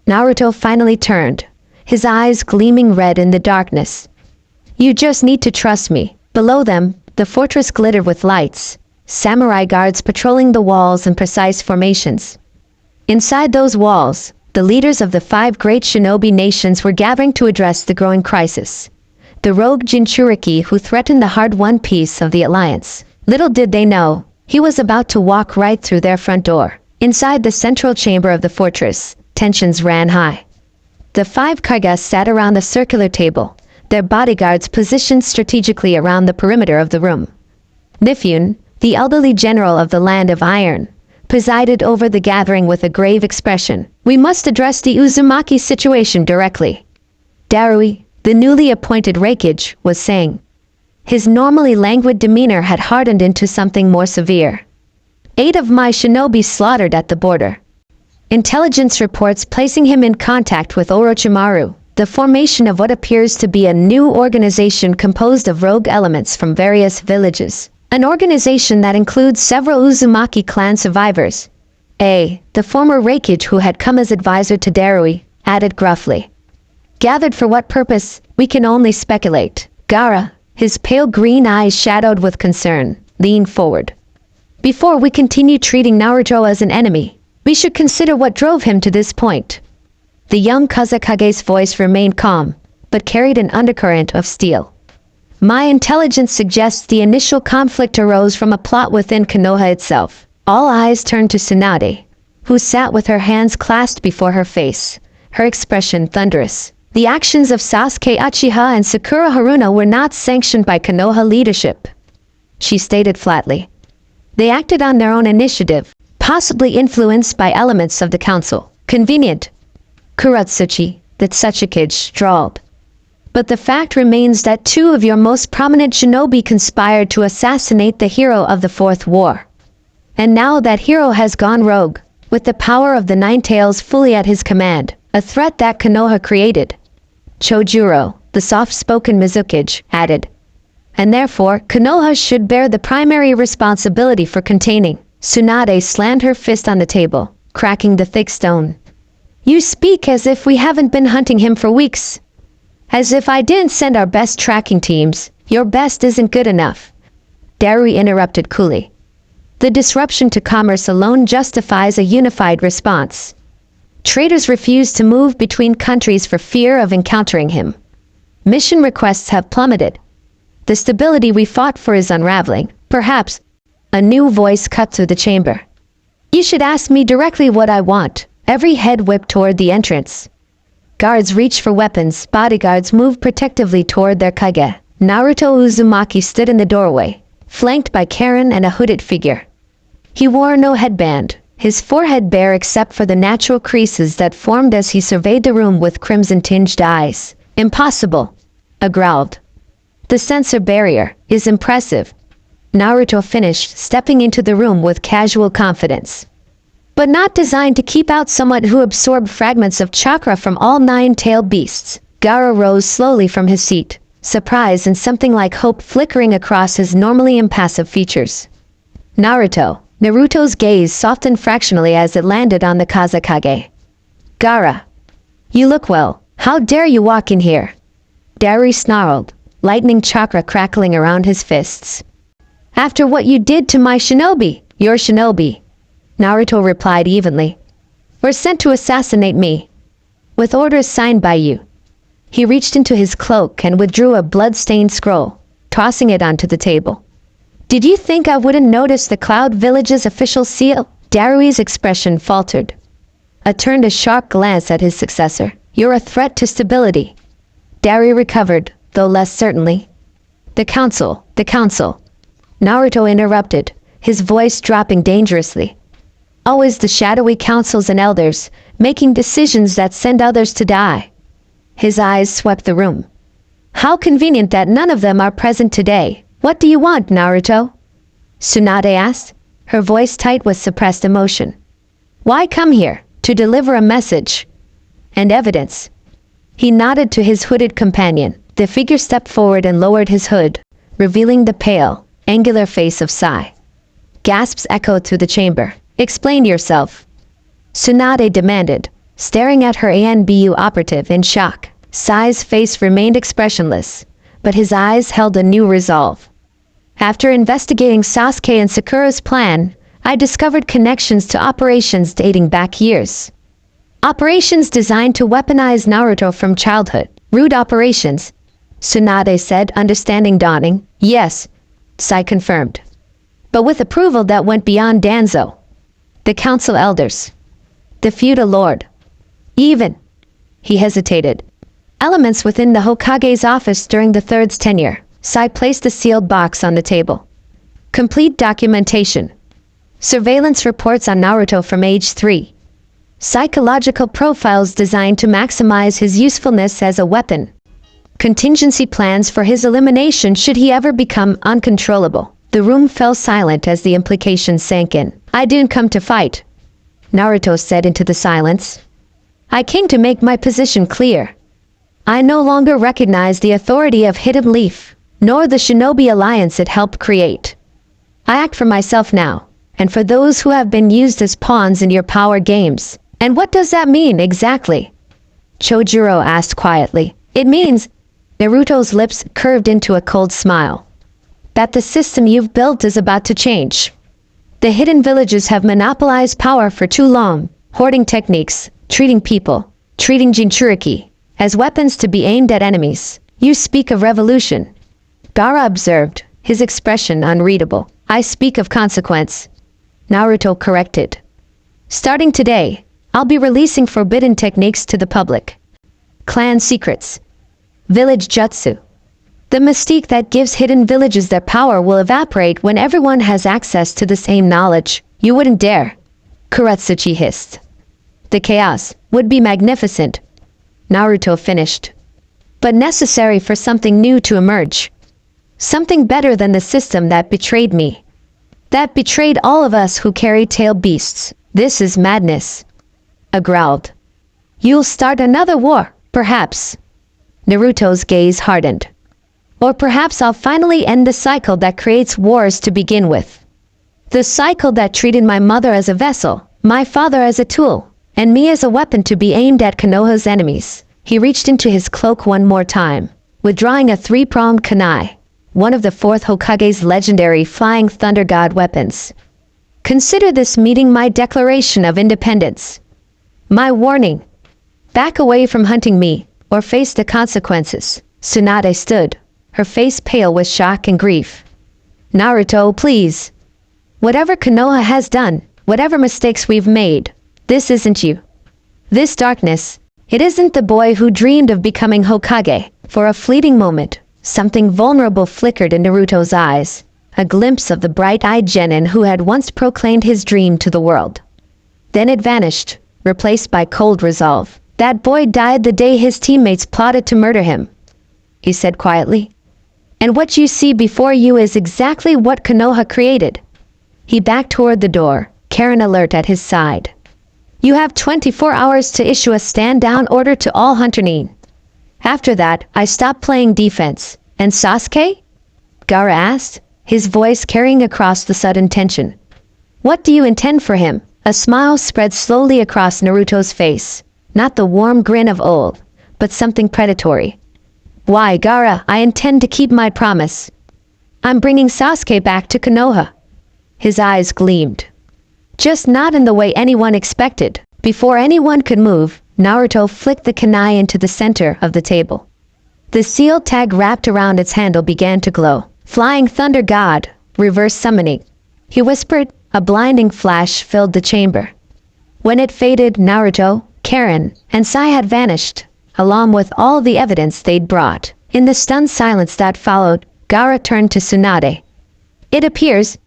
Naruto finally turned, his eyes gleaming red in the darkness. "You just need to trust me." Below them, the fortress glittered with lights, samurai guards patrolling the walls in precise formations. Inside those walls, the leaders of the 5 great shinobi nations were gathering to address the growing crisis. The rogue Jinchuriki who threatened the hard-won peace of the alliance. Little did they know, he was about to walk right through their front door. Inside the central chamber of the fortress, tensions ran high. The 5 Kage sat around the circular table, their bodyguards positioned strategically around the perimeter of the room. Nifune, the elderly general of the Land of Iron, presided over the gathering with a grave expression. "We must address the Uzumaki situation directly," Darui, the newly appointed Raikage, was saying. His normally languid demeanor had hardened into something more severe. 8 of my shinobi slaughtered at the border. Intelligence reports placing him in contact with Orochimaru, the formation of what appears to be a new organization composed of rogue elements from various villages. An organization that includes several Uzumaki clan survivors. The former Raikage who had come as advisor to Darui, added gruffly. "Gathered for what purpose, we can only speculate." Gaara, his pale green eyes shadowed with concern, leaned forward. "Before we continue treating Naruto as an enemy, we should consider what drove him to this point." The young Kazekage's voice remained calm, but carried an undercurrent of steel. "My intelligence suggests the initial conflict arose from a plot within Konoha itself." All eyes turned to Tsunade, who sat with her hands clasped before her face, her expression thunderous. "The actions of Sasuke Uchiha and Sakura Haruna were not sanctioned by Konoha leadership," she stated flatly. "They acted on their own initiative, possibly influenced by elements of the council." "Convenient," Kuratsuchi, the Tsuchikage, drawled. "But the fact remains that 2 of your most prominent shinobi conspired to assassinate the hero of the 4th war. And now that hero has gone rogue, with the power of the 9 Tails fully at his command, a threat that Konoha created." Chojuro, the soft-spoken Mizukage, added. "And therefore, Konoha should bear the primary responsibility for containing." Tsunade slammed her fist on the table, cracking the thick stone. "You speak as if we haven't been hunting him for weeks. As if I didn't send our best tracking teams. Your best isn't good enough." Darui interrupted coolly. "The disruption to commerce alone justifies a unified response. Traders refuse to move between countries for fear of encountering him. Mission requests have plummeted. The stability we fought for is unraveling. Perhaps." A new voice cut through the chamber. "You should ask me directly what I want." Every head whipped toward the entrance. Guards reached for weapons, bodyguards moved protectively toward their kage. Naruto Uzumaki stood in the doorway, flanked by Karen and a hooded figure. He wore no headband, his forehead bare except for the natural creases that formed as he surveyed the room with crimson-tinged eyes. "Impossible," I growled. "The sensor barrier is impressive," Naruto finished, stepping into the room with casual confidence. "But not designed to keep out someone who absorbed fragments of chakra from all 9-tailed beasts." Gaara rose slowly from his seat, surprise and something like hope flickering across his normally impassive features. Naruto's gaze softened fractionally as it landed on the Kazekage. "Gaara, you look well. How dare you walk in here?" Darui snarled, lightning chakra crackling around his fists. "After what you did to my shinobi." "Your shinobi," Naruto replied evenly, "were sent to assassinate me, with orders signed by you." He reached into his cloak and withdrew a blood-stained scroll, tossing it onto the table. "Did you think I wouldn't notice the Cloud Village's official seal?" Darui's expression faltered. I turned a sharp glance at his successor. "You're a threat to stability." Darui recovered, though less certainly. The council. Naruto interrupted, his voice dropping dangerously. "Always the shadowy councils and elders, making decisions that send others to die." His eyes swept the room. How convenient that none of them are present today. What do you want, Naruto? Tsunade asked, her voice tight with suppressed emotion. Why come here? To deliver a message. And evidence. He nodded to his hooded companion. The figure stepped forward and lowered his hood, revealing the pale, angular face of Sai. Gasps echoed through the chamber. Explain yourself. Tsunade demanded, staring at her ANBU operative in shock. Sai's face remained expressionless, but his eyes held a new resolve. After investigating Sasuke and Sakura's plan, I discovered connections to operations dating back years. Operations designed to weaponize Naruto from childhood. Rude operations, Tsunade said, understanding dawning. Yes, Sai confirmed. But with approval that went beyond Danzo. The council elders. The feudal lord. Even. He hesitated. Elements within the Hokage's office during the third's tenure. Sai placed a sealed box on the table. Complete documentation. Surveillance reports on Naruto from age 3. Psychological profiles designed to maximize his usefulness as a weapon. Contingency plans for his elimination should he ever become uncontrollable. The room fell silent as the implications sank in. I didn't come to fight, Naruto said into the silence. I came to make my position clear. I no longer recognize the authority of Hidden Leaf, nor the shinobi alliance it helped create. I act for myself now, and for those who have been used as pawns in your power games. And what does that mean exactly? Chojuro asked quietly. It means, Naruto's lips curved into a cold smile, that the system you've built is about to change. The hidden villages have monopolized power for too long, hoarding techniques, treating people, treating Jinchuriki, as weapons to be aimed at enemies. You speak of revolution. Gaara observed, his expression unreadable. I speak of consequence. Naruto corrected. Starting today, I'll be releasing forbidden techniques to the public. Clan secrets. Village jutsu. The mystique that gives hidden villages their power will evaporate when everyone has access to the same knowledge. You wouldn't dare. Kuratsuchi hissed. The chaos would be magnificent. Naruto finished. But necessary for something new to emerge. Something better than the system that betrayed me. That betrayed all of us who carry tail beasts. This is madness. I growled. You'll start another war, perhaps. Naruto's gaze hardened. Or perhaps I'll finally end the cycle that creates wars to begin with. The cycle that treated my mother as a vessel, my father as a tool, and me as a weapon to be aimed at Konoha's enemies. He reached into his cloak one more time, withdrawing a 3-pronged kunai, one of the 4th Hokage's legendary Flying Thunder God weapons. Consider this meeting my declaration of independence. My warning. Back away from hunting me, or face the consequences. Tsunade stood, her face pale with shock and grief. Naruto, please. Whatever Konoha has done, whatever mistakes we've made, this isn't you. This darkness, it isn't the boy who dreamed of becoming Hokage. For a fleeting moment, something vulnerable flickered in Naruto's eyes, a glimpse of the bright-eyed genin who had once proclaimed his dream to the world. Then it vanished, replaced by cold resolve. That boy died the day his teammates plotted to murder him, he said quietly. And what you see before you is exactly what Konoha created. He backed toward the door, Karen alert at his side. You have 24 hours to issue a stand-down order to all Hunternin. After that, I stopped playing defense. And Sasuke? Gaara asked, his voice carrying across the sudden tension. What do you intend for him? A smile spread slowly across Naruto's face. Not the warm grin of old, but something predatory. Why, Gaara, I intend to keep my promise. I'm bringing Sasuke back to Konoha. His eyes gleamed. Just not in the way anyone expected. Before anyone could move, Naruto flicked the kunai into the center of the table. The seal tag wrapped around its handle began to glow. Flying Thunder God, reverse summoning. He whispered. A blinding flash filled the chamber. When it faded, Naruto, Karen, and Sai had vanished, along with all the evidence they'd brought. In the stunned silence that followed, Gaara turned to Tsunade. It appears,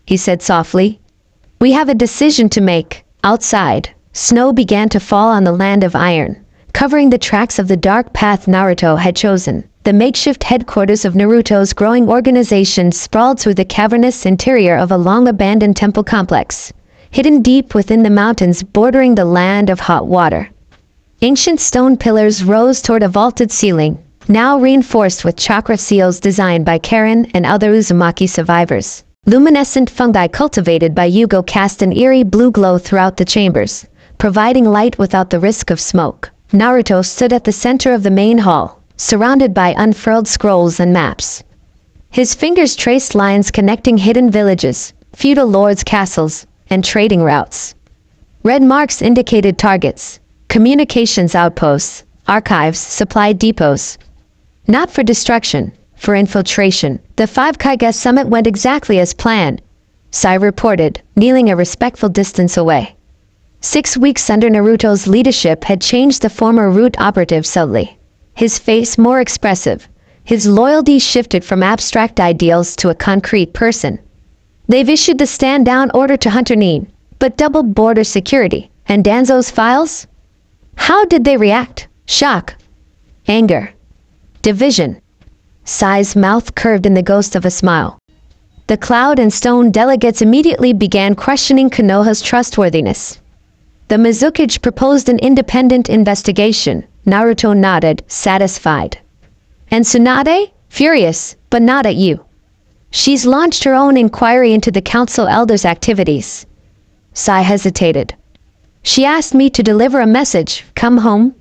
he said softly, we have a decision to make. Outside, snow began to fall on the land of iron, covering the tracks of the dark path Naruto had chosen. the makeshift headquarters of Naruto's growing organization sprawled through the cavernous interior of a long-abandoned temple complex, hidden deep within the mountains bordering the land of hot water. Ancient stone pillars rose toward a vaulted ceiling, now reinforced with chakra seals designed by Karen and other Uzumaki survivors. Luminescent fungi cultivated by Yugo cast an eerie blue glow throughout the chambers, providing light without the risk of smoke. Naruto stood at the center of the main hall, surrounded by unfurled scrolls and maps. His fingers traced lines connecting hidden villages, feudal lords' castles, and trading routes. Red marks indicated targets, communications outposts, archives, supply depots. Not for destruction, for infiltration. The 5 Kage summit went exactly as planned, Sai reported, kneeling a respectful distance away. 6 weeks under Naruto's leadership had changed the former root operative subtly. His face more expressive, his loyalty shifted from abstract ideals to a concrete person. They've issued the stand-down order to Hunter Neen, but doubled border security. And Danzo's files? How did they react? Shock. Anger. Division. Sai's mouth curved in the ghost of a smile. The Cloud and Stone delegates immediately began questioning Konoha's trustworthiness. The Mizukage proposed an independent investigation. Naruto nodded, satisfied. And Tsunade? Furious, but not at you. She's launched her own inquiry into the Council Elders' activities. Sai hesitated. She asked me to deliver a message, come home.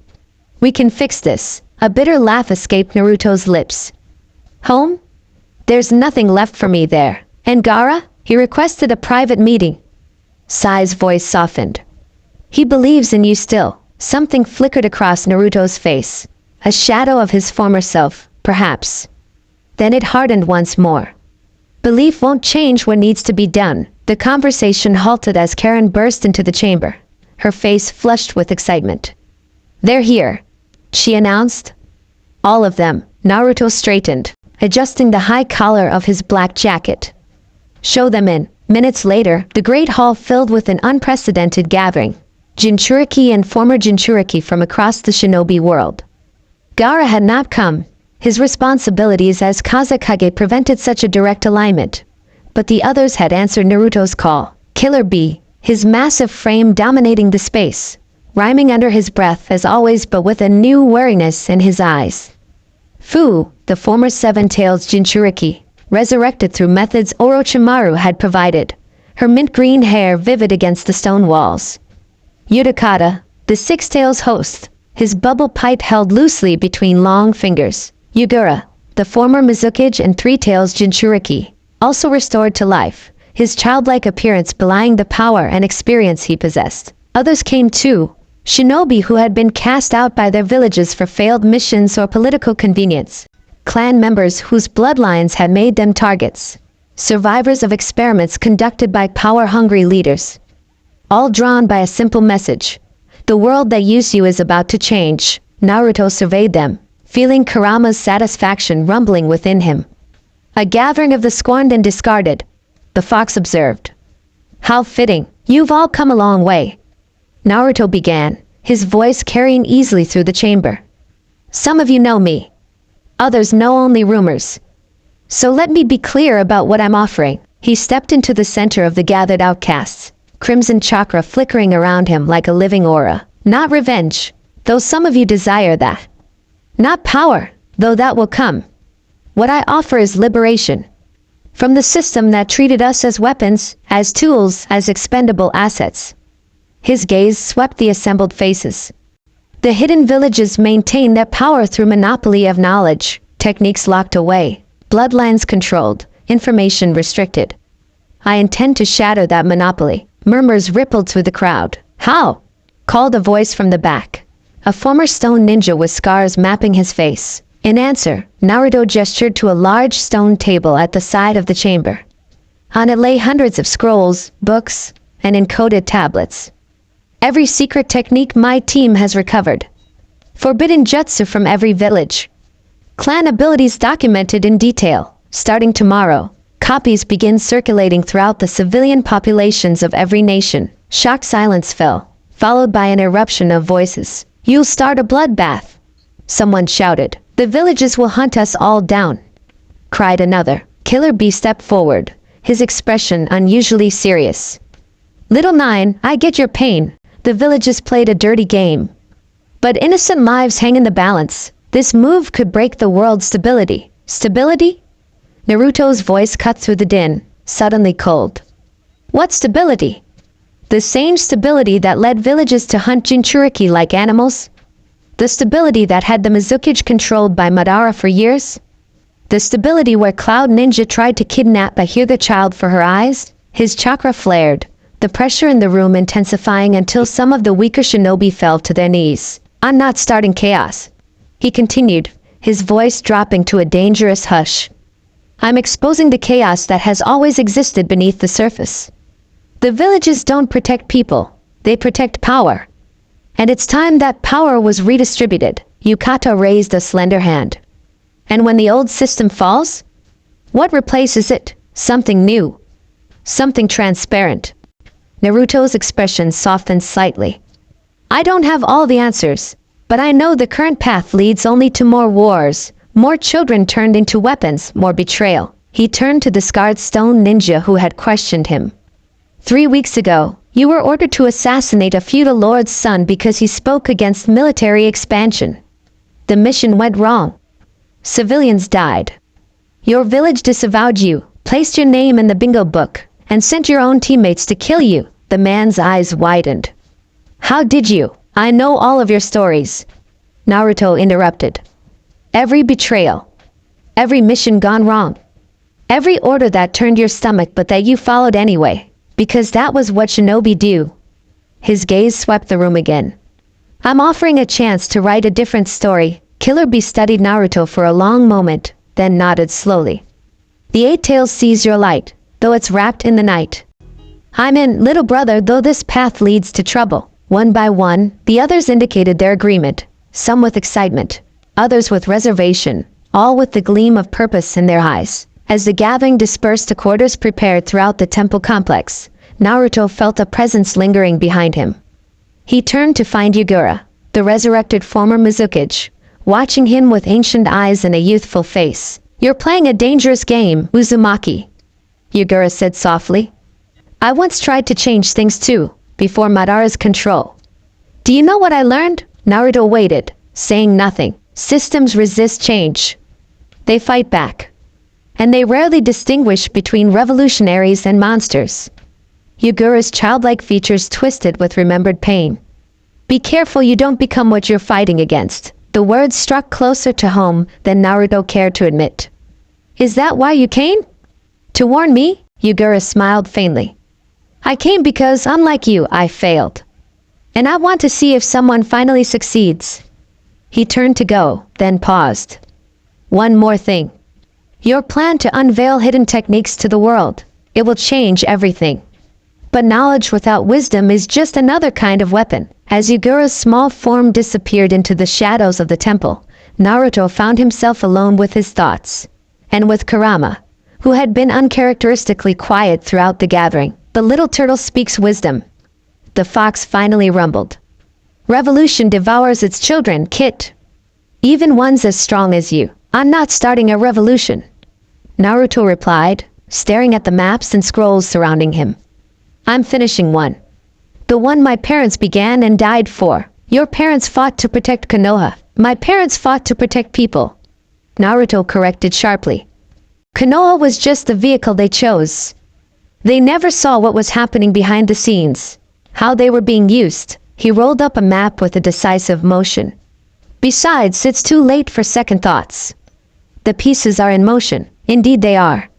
We can fix this. A bitter laugh escaped Naruto's lips. Home? There's nothing left for me there. And Gaara? He requested a private meeting. Sai's voice softened. He believes in you still. Something flickered across Naruto's face. A shadow of his former self, perhaps. Then it hardened once more. Belief won't change what needs to be done. The conversation halted as Karen burst into the chamber, her face flushed with excitement. They're here, she announced. All of them. Naruto straightened, adjusting the high collar of his black jacket. Show them in. Minutes later, the great hall filled with an unprecedented gathering. Jinchuriki and former Jinchuriki from across the shinobi world. Gaara had not come. His responsibilities as Kazekage prevented such a direct alignment. But the others had answered Naruto's call. Killer Bee, his massive frame dominating the space, rhyming under his breath as always but with a new wariness in his eyes. Fu, the former seven-tailed Jinchuriki, resurrected through methods Orochimaru had provided, her mint-green hair vivid against the stone walls. Utakata, the six-tails host, his bubble pipe held loosely between long fingers. Yugura, the former Mizukage and three-tails Jinchuriki, also restored to life, his childlike appearance belying the power and experience he possessed. Others came too, shinobi who had been cast out by their villages for failed missions or political convenience, clan members whose bloodlines had made them targets, survivors of experiments conducted by power-hungry leaders. All drawn by a simple message. The world that used you is about to change. Naruto surveyed them, feeling Kurama's satisfaction rumbling within him. A gathering of the scorned and discarded, the fox observed. How fitting. You've all come a long way. Naruto began, his voice carrying easily through the chamber. Some of you know me. Others know only rumors. So let me be clear about what I'm offering. He stepped into the center of the gathered outcasts, crimson chakra flickering around him like a living aura. Not revenge, though some of you desire that. Not power, though that will come. What I offer is liberation. From the system that treated us as weapons, as tools, as expendable assets. His gaze swept the assembled faces. The hidden villages maintain their power through monopoly of knowledge, techniques locked away, bloodlines controlled, information restricted. I intend to shatter that monopoly. Murmurs rippled through the crowd. How? Called a voice from the back. A former stone ninja with scars mapping his face. In answer, Naruto gestured to a large stone table at the side of the chamber. On it lay hundreds of scrolls, books, and encoded tablets. Every secret technique my team has recovered. Forbidden jutsu from every village. Clan abilities documented in detail. Starting tomorrow, copies begin circulating throughout the civilian populations of every nation. Shocked silence fell, followed by an eruption of voices. You'll start a bloodbath, someone shouted. The villages will hunt us all down, cried another. Killer Bee stepped forward, his expression unusually serious. Little Nine, I get your pain. The villages played a dirty game. But innocent lives hang in the balance. This move could break the world's stability. Stability? Naruto's voice cut through the din, suddenly cold. What stability? The same stability that led villages to hunt Jinchuriki like animals? The stability that had the Mizukage controlled by Madara for years? The stability where Cloud Ninja tried to kidnap the child for her eyes? His chakra flared, the pressure in the room intensifying until some of the weaker shinobi fell to their knees. I'm not starting chaos, he continued, his voice dropping to a dangerous hush. I'm exposing the chaos that has always existed beneath the surface. The villages don't protect people, they protect power. And it's time that power was redistributed. Yukata raised a slender hand. And when the old system falls, what replaces it? Something new. Something transparent. Naruto's expression softened slightly. I don't have all the answers, but I know the current path leads only to more wars, more children turned into weapons, more betrayal. He turned to the scarred stone ninja who had questioned him. 3 weeks ago, you were ordered to assassinate a feudal lord's son because he spoke against military expansion. The mission went wrong. Civilians died. Your village disavowed you, placed your name in the bingo book, and sent your own teammates to kill you. The man's eyes widened. How did you? I know all of your stories. Naruto interrupted. Every betrayal. Every mission gone wrong. Every order that turned your stomach but that you followed anyway. Because that was what shinobi do. His gaze swept the room again. I'm offering a chance to write a different story. Killer Bee studied Naruto for a long moment, then nodded slowly. The Eight Tails sees your light, though it's wrapped in the night. I'm in, little brother, though this path leads to trouble. One by one, the others indicated their agreement, some with excitement, others with reservation, all with the gleam of purpose in their eyes. As the gathering dispersed to quarters prepared throughout the temple complex, Naruto felt a presence lingering behind him. He turned to find Yugura, the resurrected former Mizukage, watching him with ancient eyes and a youthful face. You're playing a dangerous game, Uzumaki, Yugura said softly. I once tried to change things too, before Madara's control. Do you know what I learned? Naruto waited, saying nothing. Systems resist change. They fight back. And they rarely distinguish between revolutionaries and monsters. Yugura's childlike features twisted with remembered pain. Be careful you don't become what you're fighting against. The words struck closer to home than Naruto cared to admit. Is that why you came? To warn me? Yugura smiled faintly. I came because, unlike you, I failed. And I want to see if someone finally succeeds. He turned to go, then paused. One more thing. Your plan to unveil hidden techniques to the world. It will change everything. But knowledge without wisdom is just another kind of weapon. As Yugura's small form disappeared into the shadows of the temple, Naruto found himself alone with his thoughts. And with Kurama, who had been uncharacteristically quiet throughout the gathering. The little turtle speaks wisdom. The fox finally rumbled. Revolution devours its children, Kit. Even ones as strong as you. I'm not starting a revolution. Naruto replied, staring at the maps and scrolls surrounding him. I'm finishing one. The one my parents began and died for. Your parents fought to protect Konoha. My parents fought to protect people. Naruto corrected sharply. Konoha was just the vehicle they chose. They never saw what was happening behind the scenes, how they were being used. He rolled up a map with a decisive motion. Besides, it's too late for second thoughts. The pieces are in motion. Indeed they are.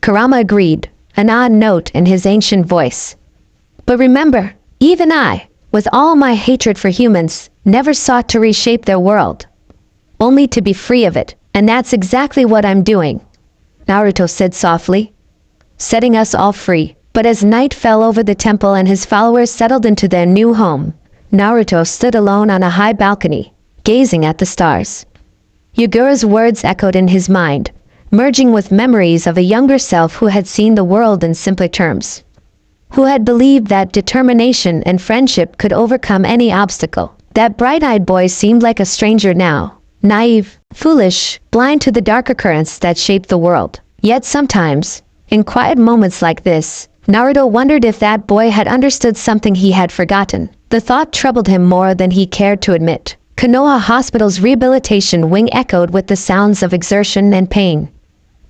Kurama agreed, an odd note in his ancient voice. But remember, even I, with all my hatred for humans, never sought to reshape their world. Only to be free of it, and that's exactly what I'm doing. Naruto said softly. Setting us all free. But as night fell over the temple and his followers settled into their new home, Naruto stood alone on a high balcony, gazing at the stars. Yugura's words echoed in his mind, merging with memories of a younger self who had seen the world in simpler terms, who had believed that determination and friendship could overcome any obstacle. That bright-eyed boy seemed like a stranger now, naive, foolish, blind to the darker currents that shape the world. Yet sometimes, in quiet moments like this, Naruto wondered if that boy had understood something he had forgotten. The thought troubled him more than he cared to admit. Konoha Hospital's rehabilitation wing echoed with the sounds of exertion and pain.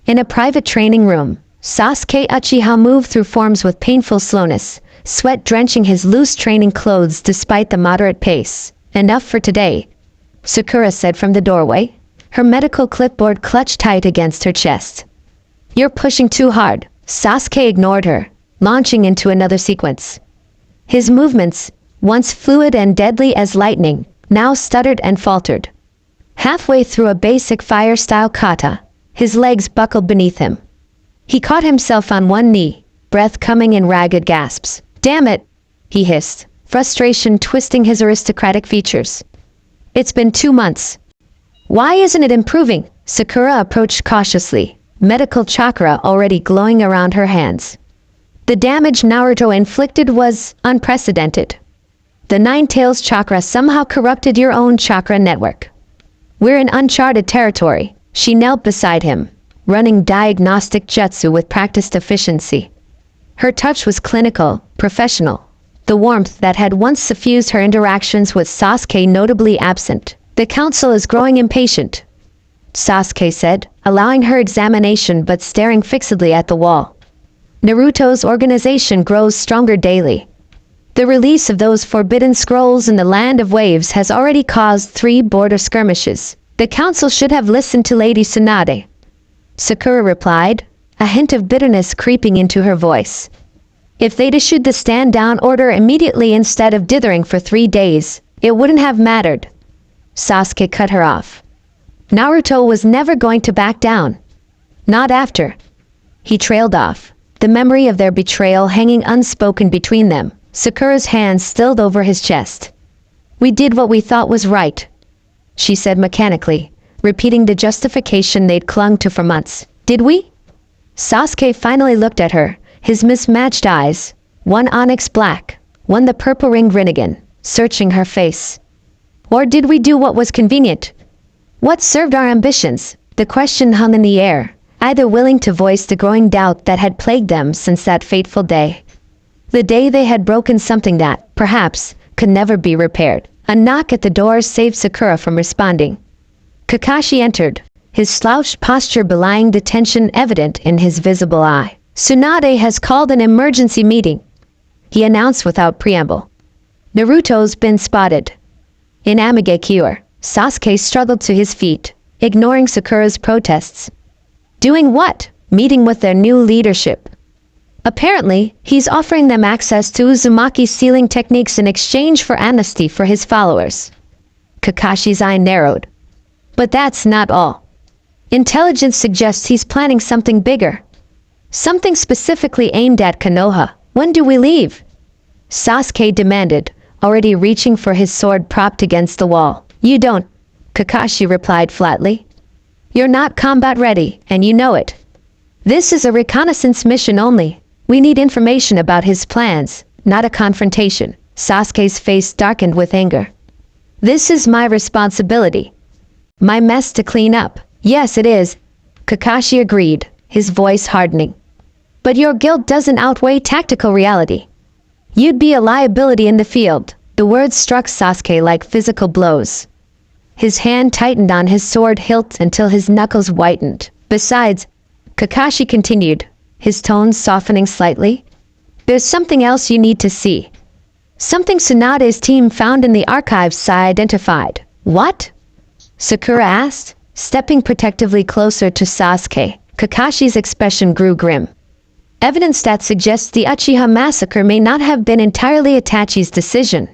In a private training room, Sasuke Uchiha moved through forms with painful slowness, sweat drenching his loose training clothes despite the moderate pace. Enough for today, Sakura said from the doorway, her medical clipboard clutched tight against her chest. You're pushing too hard. Sasuke ignored her, launching into another sequence. His movements, once fluid and deadly as lightning, now stuttered and faltered. Halfway through a basic fire-style kata, his legs buckled beneath him. He caught himself on one knee, breath coming in ragged gasps. Damn it, he hissed, frustration twisting his aristocratic features. It's been 2 months. Why isn't it improving? Sakura approached cautiously, medical chakra already glowing around her hands. The damage Naruto inflicted was unprecedented. The Nine Tails chakra somehow corrupted your own chakra network. We're in uncharted territory. She knelt beside him, running diagnostic jutsu with practiced efficiency. Her touch was clinical, professional. The warmth that had once suffused her interactions with Sasuke notably absent. The council is growing impatient, Sasuke said, allowing her examination but staring fixedly at the wall. Naruto's organization grows stronger daily. The release of those forbidden scrolls in the Land of Waves has already caused 3 border skirmishes. The council should have listened to Lady Tsunade, Sakura replied, a hint of bitterness creeping into her voice. If they'd issued the stand-down order immediately instead of dithering for 3 days, it wouldn't have mattered. Sasuke cut her off. Naruto was never going to back down. Not after. He trailed off, the memory of their betrayal hanging unspoken between them. Sakura's hands stilled over his chest. We did what we thought was right, she said mechanically, repeating the justification they'd clung to for months. Did we? Sasuke finally looked at her, his mismatched eyes, one onyx black, one the purple-ringed Rinnegan, searching her face. Or did we do what was convenient? What served our ambitions? The question hung in the air, either willing to voice the growing doubt that had plagued them since that fateful day. The day they had broken something that, perhaps, could never be repaired. A knock at the door saved Sakura from responding. Kakashi entered, his slouched posture belying the tension evident in his visible eye. Tsunade has called an emergency meeting, he announced without preamble. Naruto's been spotted. In Amigekure, Sasuke struggled to his feet, ignoring Sakura's protests. Doing what? Meeting with their new leadership. Apparently, he's offering them access to Uzumaki's sealing techniques in exchange for amnesty for his followers. Kakashi's eye narrowed. But that's not all. Intelligence suggests he's planning something bigger. Something specifically aimed at Konoha. When do we leave? Sasuke demanded, already reaching for his sword propped against the wall. You don't, Kakashi replied flatly. You're not combat ready, and you know it. This is a reconnaissance mission only. We need information about his plans, not a confrontation. Sasuke's face darkened with anger. This is my responsibility. My mess to clean up. Yes, it is. Kakashi agreed, his voice hardening. But your guilt doesn't outweigh tactical reality. You'd be a liability in the field. The words struck Sasuke like physical blows. His hand tightened on his sword hilt until his knuckles whitened. Besides, Kakashi continued, his tone softening slightly, there's something else you need to see. Something Tsunade's team found in the archives I identified. What? Sakura asked, stepping protectively closer to Sasuke. Kakashi's expression grew grim. Evidence that suggests the Uchiha massacre may not have been entirely Itachi's decision.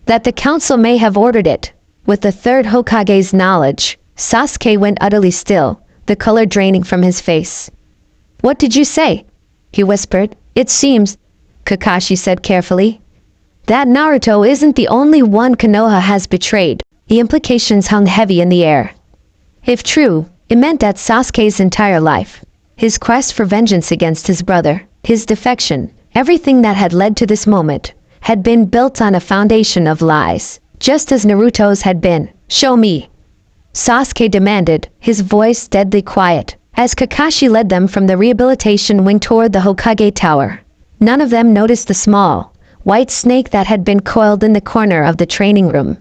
That the council may have ordered it. With the third Hokage's knowledge, Sasuke went utterly still, the color draining from his face. What did you say? He whispered. It seems, Kakashi said carefully, that Naruto isn't the only one Konoha has betrayed. The implications hung heavy in the air. If true, it meant that Sasuke's entire life, his quest for vengeance against his brother, his defection, everything that had led to this moment, had been built on a foundation of lies, just as Naruto's had been. Show me. Sasuke demanded, his voice deadly quiet, as Kakashi led them from the rehabilitation wing toward the Hokage Tower. None of them noticed the small, white snake that had been coiled in the corner of the training room.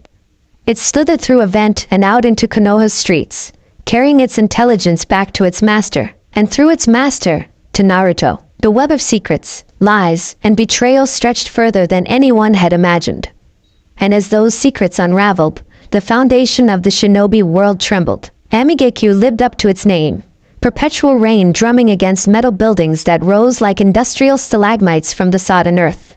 It slithered through a vent and out into Konoha's streets, carrying its intelligence back to its master, and through its master, to Naruto. The web of secrets, lies, and betrayal stretched further than anyone had imagined. And as those secrets unraveled, the foundation of the shinobi world trembled. Amigekyo lived up to its name, perpetual rain drumming against metal buildings that rose like industrial stalagmites from the sodden earth.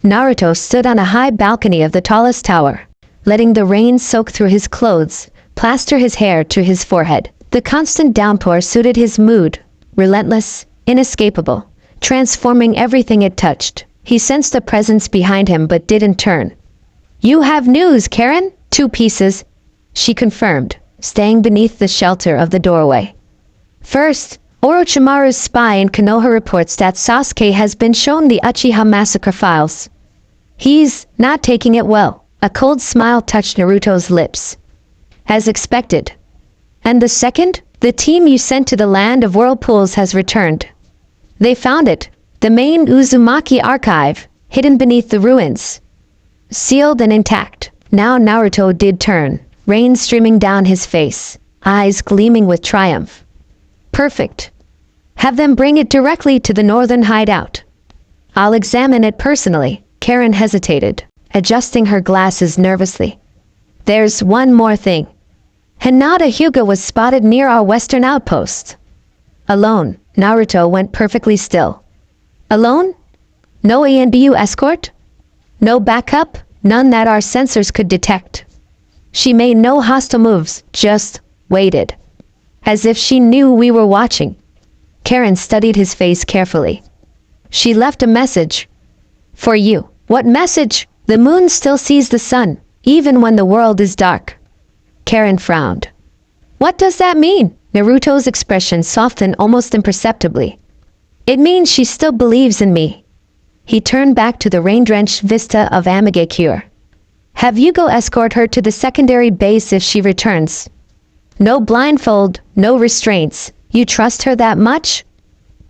Naruto stood on a high balcony of the tallest tower, letting the rain soak through his clothes, plaster his hair to his forehead. The constant downpour suited his mood, relentless, inescapable, transforming everything it touched. He sensed a presence behind him but didn't turn. "You have news, Karen?" "2 pieces," she confirmed, staying beneath the shelter of the doorway. "First, Orochimaru's spy in Konoha reports that Sasuke has been shown the Uchiha massacre files. He's not taking it well." A cold smile touched Naruto's lips. "As expected." "And the second? The team you sent to the land of whirlpools has returned. They found it, the main Uzumaki archive, hidden beneath the ruins. Sealed and intact." Now Naruto did turn, rain streaming down his face, eyes gleaming with triumph. "Perfect. Have them bring it directly to the northern hideout. I'll examine it personally." Karen hesitated, adjusting her glasses nervously. "There's one more thing. Hinata Hyuga was spotted near our western outpost. Alone." Naruto went perfectly still. "Alone? No ANBU escort? No backup? None that our sensors could detect." She made no hostile moves, just waited. As if she knew we were watching. Karen studied his face carefully. "She left a message. For you." "What message?" "The moon still sees the sun, even when the world is dark." Karen frowned. "What does that mean?" Naruto's expression softened almost imperceptibly. "It means she still believes in me." He turned back to the rain-drenched vista of Amigekyo. "Have Yugo escort her to the secondary base if she returns. No blindfold, no restraints. You trust her that much?"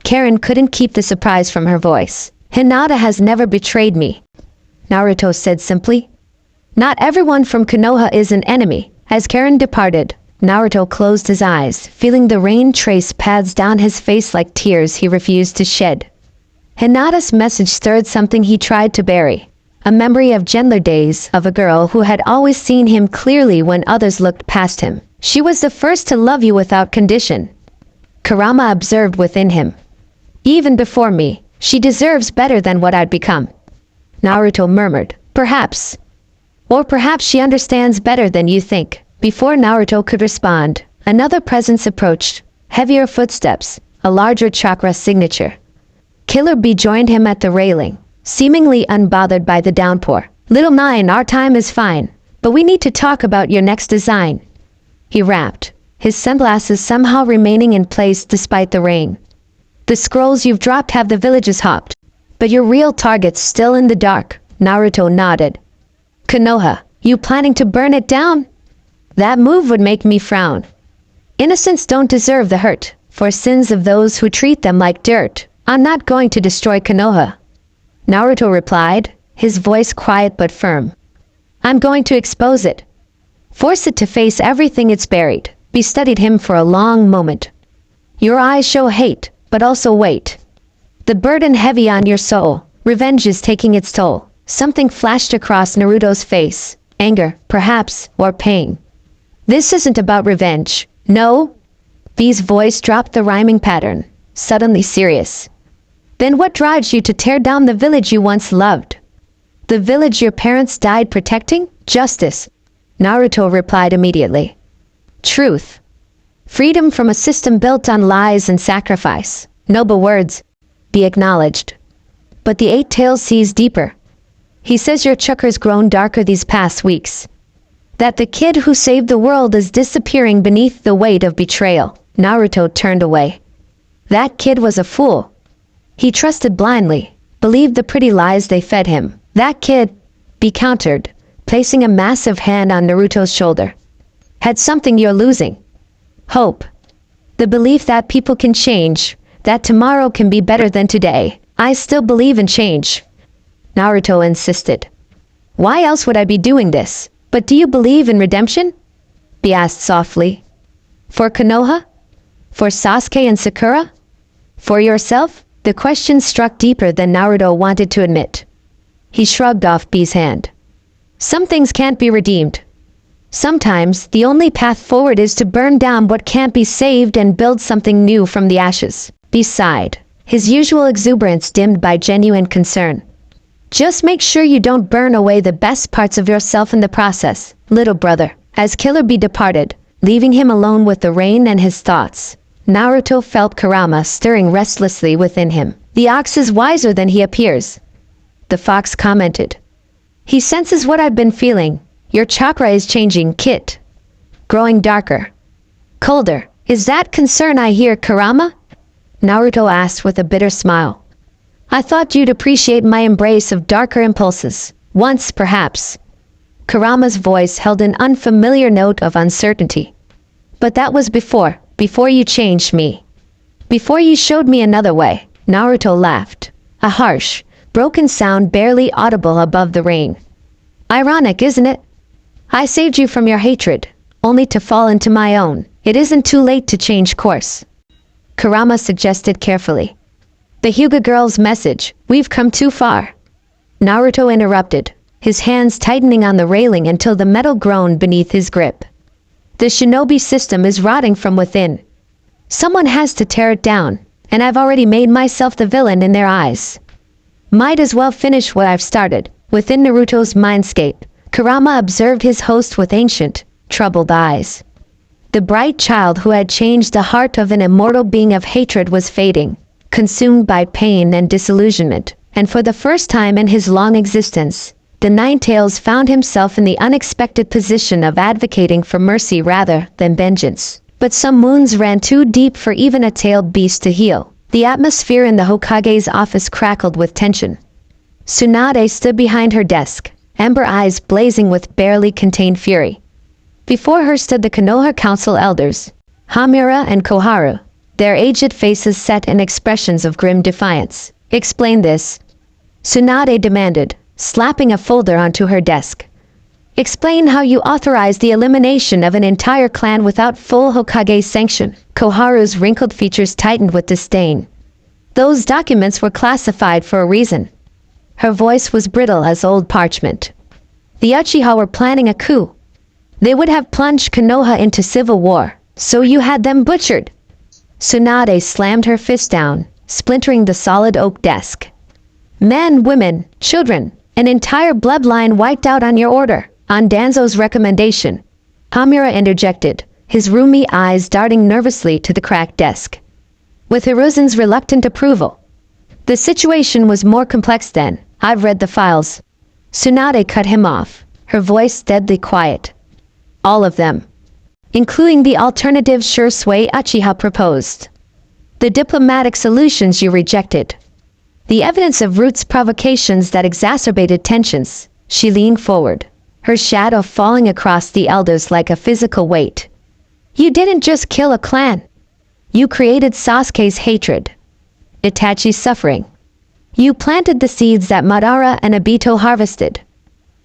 Karen couldn't keep the surprise from her voice. "Hinata has never betrayed me," Naruto said simply. "Not everyone from Konoha is an enemy." As Karen departed, Naruto closed his eyes, feeling the rain trace paths down his face like tears he refused to shed. Hinata's message stirred something he tried to bury, a memory of gentler days, of a girl who had always seen him clearly when others looked past him. "She was the first to love you without condition," Kurama observed within him. "Even before me, she deserves better than what I'd become." Naruto murmured, "Perhaps. Or perhaps she understands better than you think." Before Naruto could respond, another presence approached, heavier footsteps, a larger chakra signature. Killer Bee joined him at the railing, seemingly unbothered by the downpour. "Little Nine, our time is fine, but we need to talk about your next design," he rapped, his sunglasses somehow remaining in place despite the rain. "The scrolls you've dropped have the villages hopped, but your real target's still in the dark." Naruto nodded. "Konoha, you planning to burn it down?" "That move would make me frown. Innocents don't deserve the hurt. For sins of those who treat them like dirt, I'm not going to destroy Konoha," Naruto replied, his voice quiet but firm. "I'm going to expose it. Force it to face everything it's buried." Bee studied him for a long moment. "Your eyes show hate, but also weight. The burden heavy on your soul. Revenge is taking its toll." Something flashed across Naruto's face. Anger, perhaps, or pain. "This isn't about revenge. No?" Bee's voice dropped the rhyming pattern, suddenly serious. "Then what drives you to tear down the village you once loved?" "The village your parents died protecting?" "Justice," Naruto replied immediately. "Truth. Freedom from a system built on lies and sacrifice." "Noble words," Bee acknowledged. "But the Eight Tails sees deeper. He says your chakra's grown darker these past weeks. That the kid who saved the world is disappearing beneath the weight of betrayal." Naruto turned away. "That kid was a fool. He trusted blindly, believed the pretty lies they fed him. That kid," Bee countered, placing a massive hand on Naruto's shoulder. Had something you're losing. Hope. The belief that people can change, that tomorrow can be better than today. I still believe in change. Naruto insisted. Why else would I be doing this? But do you believe in redemption? He asked softly. For Konoha? For Sasuke and Sakura? For yourself? The question struck deeper than Naruto wanted to admit. He shrugged off B's hand. Some things can't be redeemed. Sometimes, the only path forward is to burn down what can't be saved and build something new from the ashes. B sighed, his usual exuberance dimmed by genuine concern. Just make sure you don't burn away the best parts of yourself in the process, little brother. As Killer Bee departed, leaving him alone with the rain and his thoughts, Naruto felt Kurama stirring restlessly within him. The ox is wiser than he appears, the fox commented. He senses what I've been feeling. Your chakra is changing, Kit. Growing darker. Colder. Is that concern I hear, Kurama? Naruto asked with a bitter smile. I thought you'd appreciate my embrace of darker impulses. Once, perhaps. Kurama's voice held an unfamiliar note of uncertainty. But that was before you changed me. Before you showed me another way. Naruto laughed. A harsh, broken sound barely audible above the rain. Ironic, isn't it? I saved you from your hatred, only to fall into my own. It isn't too late to change course. Kurama suggested carefully. The Hyuga girl's message, we've come too far. Naruto interrupted, his hands tightening on the railing until the metal groaned beneath his grip. The shinobi system is rotting from within. Someone has to tear it down, and I've already made myself the villain in their eyes. Might as well finish what I've started. Within Naruto's mindscape, Kurama observed his host with ancient, troubled eyes. The bright child who had changed the heart of an immortal being of hatred was fading, consumed by pain and disillusionment, and for the first time in his long existence, the Nine-Tails found himself in the unexpected position of advocating for mercy rather than vengeance. But some wounds ran too deep for even a tailed beast to heal. The atmosphere in the Hokage's office crackled with tension. Tsunade stood behind her desk, amber eyes blazing with barely contained fury. Before her stood the Konoha Council elders, Hamura and Koharu, their aged faces set in expressions of grim defiance. Explain this, Tsunade demanded, slapping a folder onto her desk. Explain how you authorized the elimination of an entire clan without full Hokage's sanction. Koharu's wrinkled features tightened with disdain. Those documents were classified for a reason. Her voice was brittle as old parchment. The Uchiha were planning a coup. They would have plunged Konoha into civil war, so you had them butchered. Tsunade slammed her fist down, splintering the solid oak desk. Men, women, children, an entire bloodline wiped out on your order, on Danzo's recommendation. Hamura interjected, his roomy eyes darting nervously to the cracked desk. With Hiruzen's reluctant approval. The situation was more complex then. I've read the files. Tsunade cut him off, her voice deadly quiet. All of them. Including the alternative Shursui Uchiha proposed. The diplomatic solutions you rejected. The evidence of Root's provocations that exacerbated tensions. She leaned forward, her shadow falling across the elders like a physical weight. You didn't just kill a clan. You created Sasuke's hatred. Itachi's suffering. You planted the seeds that Madara and Obito harvested.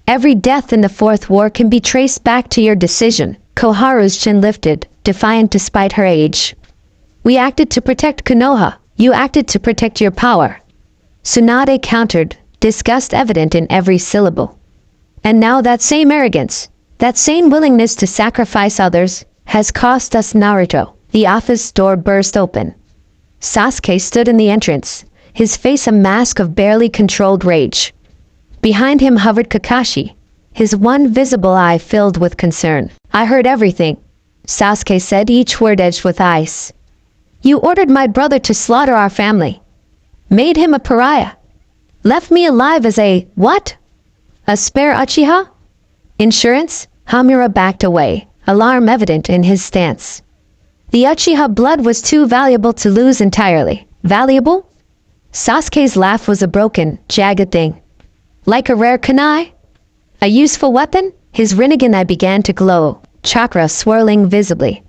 Every death in the Fourth War can be traced back to your decision. Koharu's chin lifted, defiant despite her age. We acted to protect Konoha. You acted to protect your power. Tsunade countered, disgust evident in every syllable. And now that same arrogance, that same willingness to sacrifice others, has cost us Naruto. The office door burst open. Sasuke stood in the entrance, his face a mask of barely controlled rage. Behind him hovered Kakashi, his one visible eye filled with concern. I heard everything, Sasuke said, each word edged with ice. You ordered my brother to slaughter our family. Made him a pariah. Left me alive as a, what? A spare Uchiha? Insurance? Hamura backed away, alarm evident in his stance. The Uchiha blood was too valuable to lose entirely. Valuable? Sasuke's laugh was a broken, jagged thing. Like a rare kunai? A useful weapon? His Rinnegan eye began to glow, chakra swirling visibly.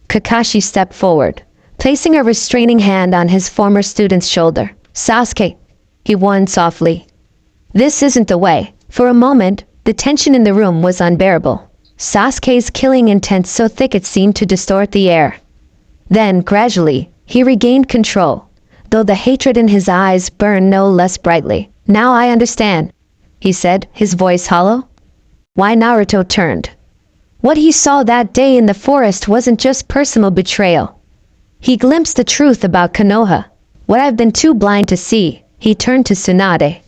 Kakashi stepped forward, placing a restraining hand on his former student's shoulder. "Sasuke," he warned softly. "This isn't the way." For a moment, the tension in the room was unbearable. Sasuke's killing intent so thick it seemed to distort the air. Then, gradually, he regained control, though the hatred in his eyes burned no less brightly. "Now I understand," he said, his voice hollow. Why Naruto turned. What he saw that day in the forest wasn't just personal betrayal. He glimpsed the truth about Konoha. What I've been too blind to see. He turned to Tsunade.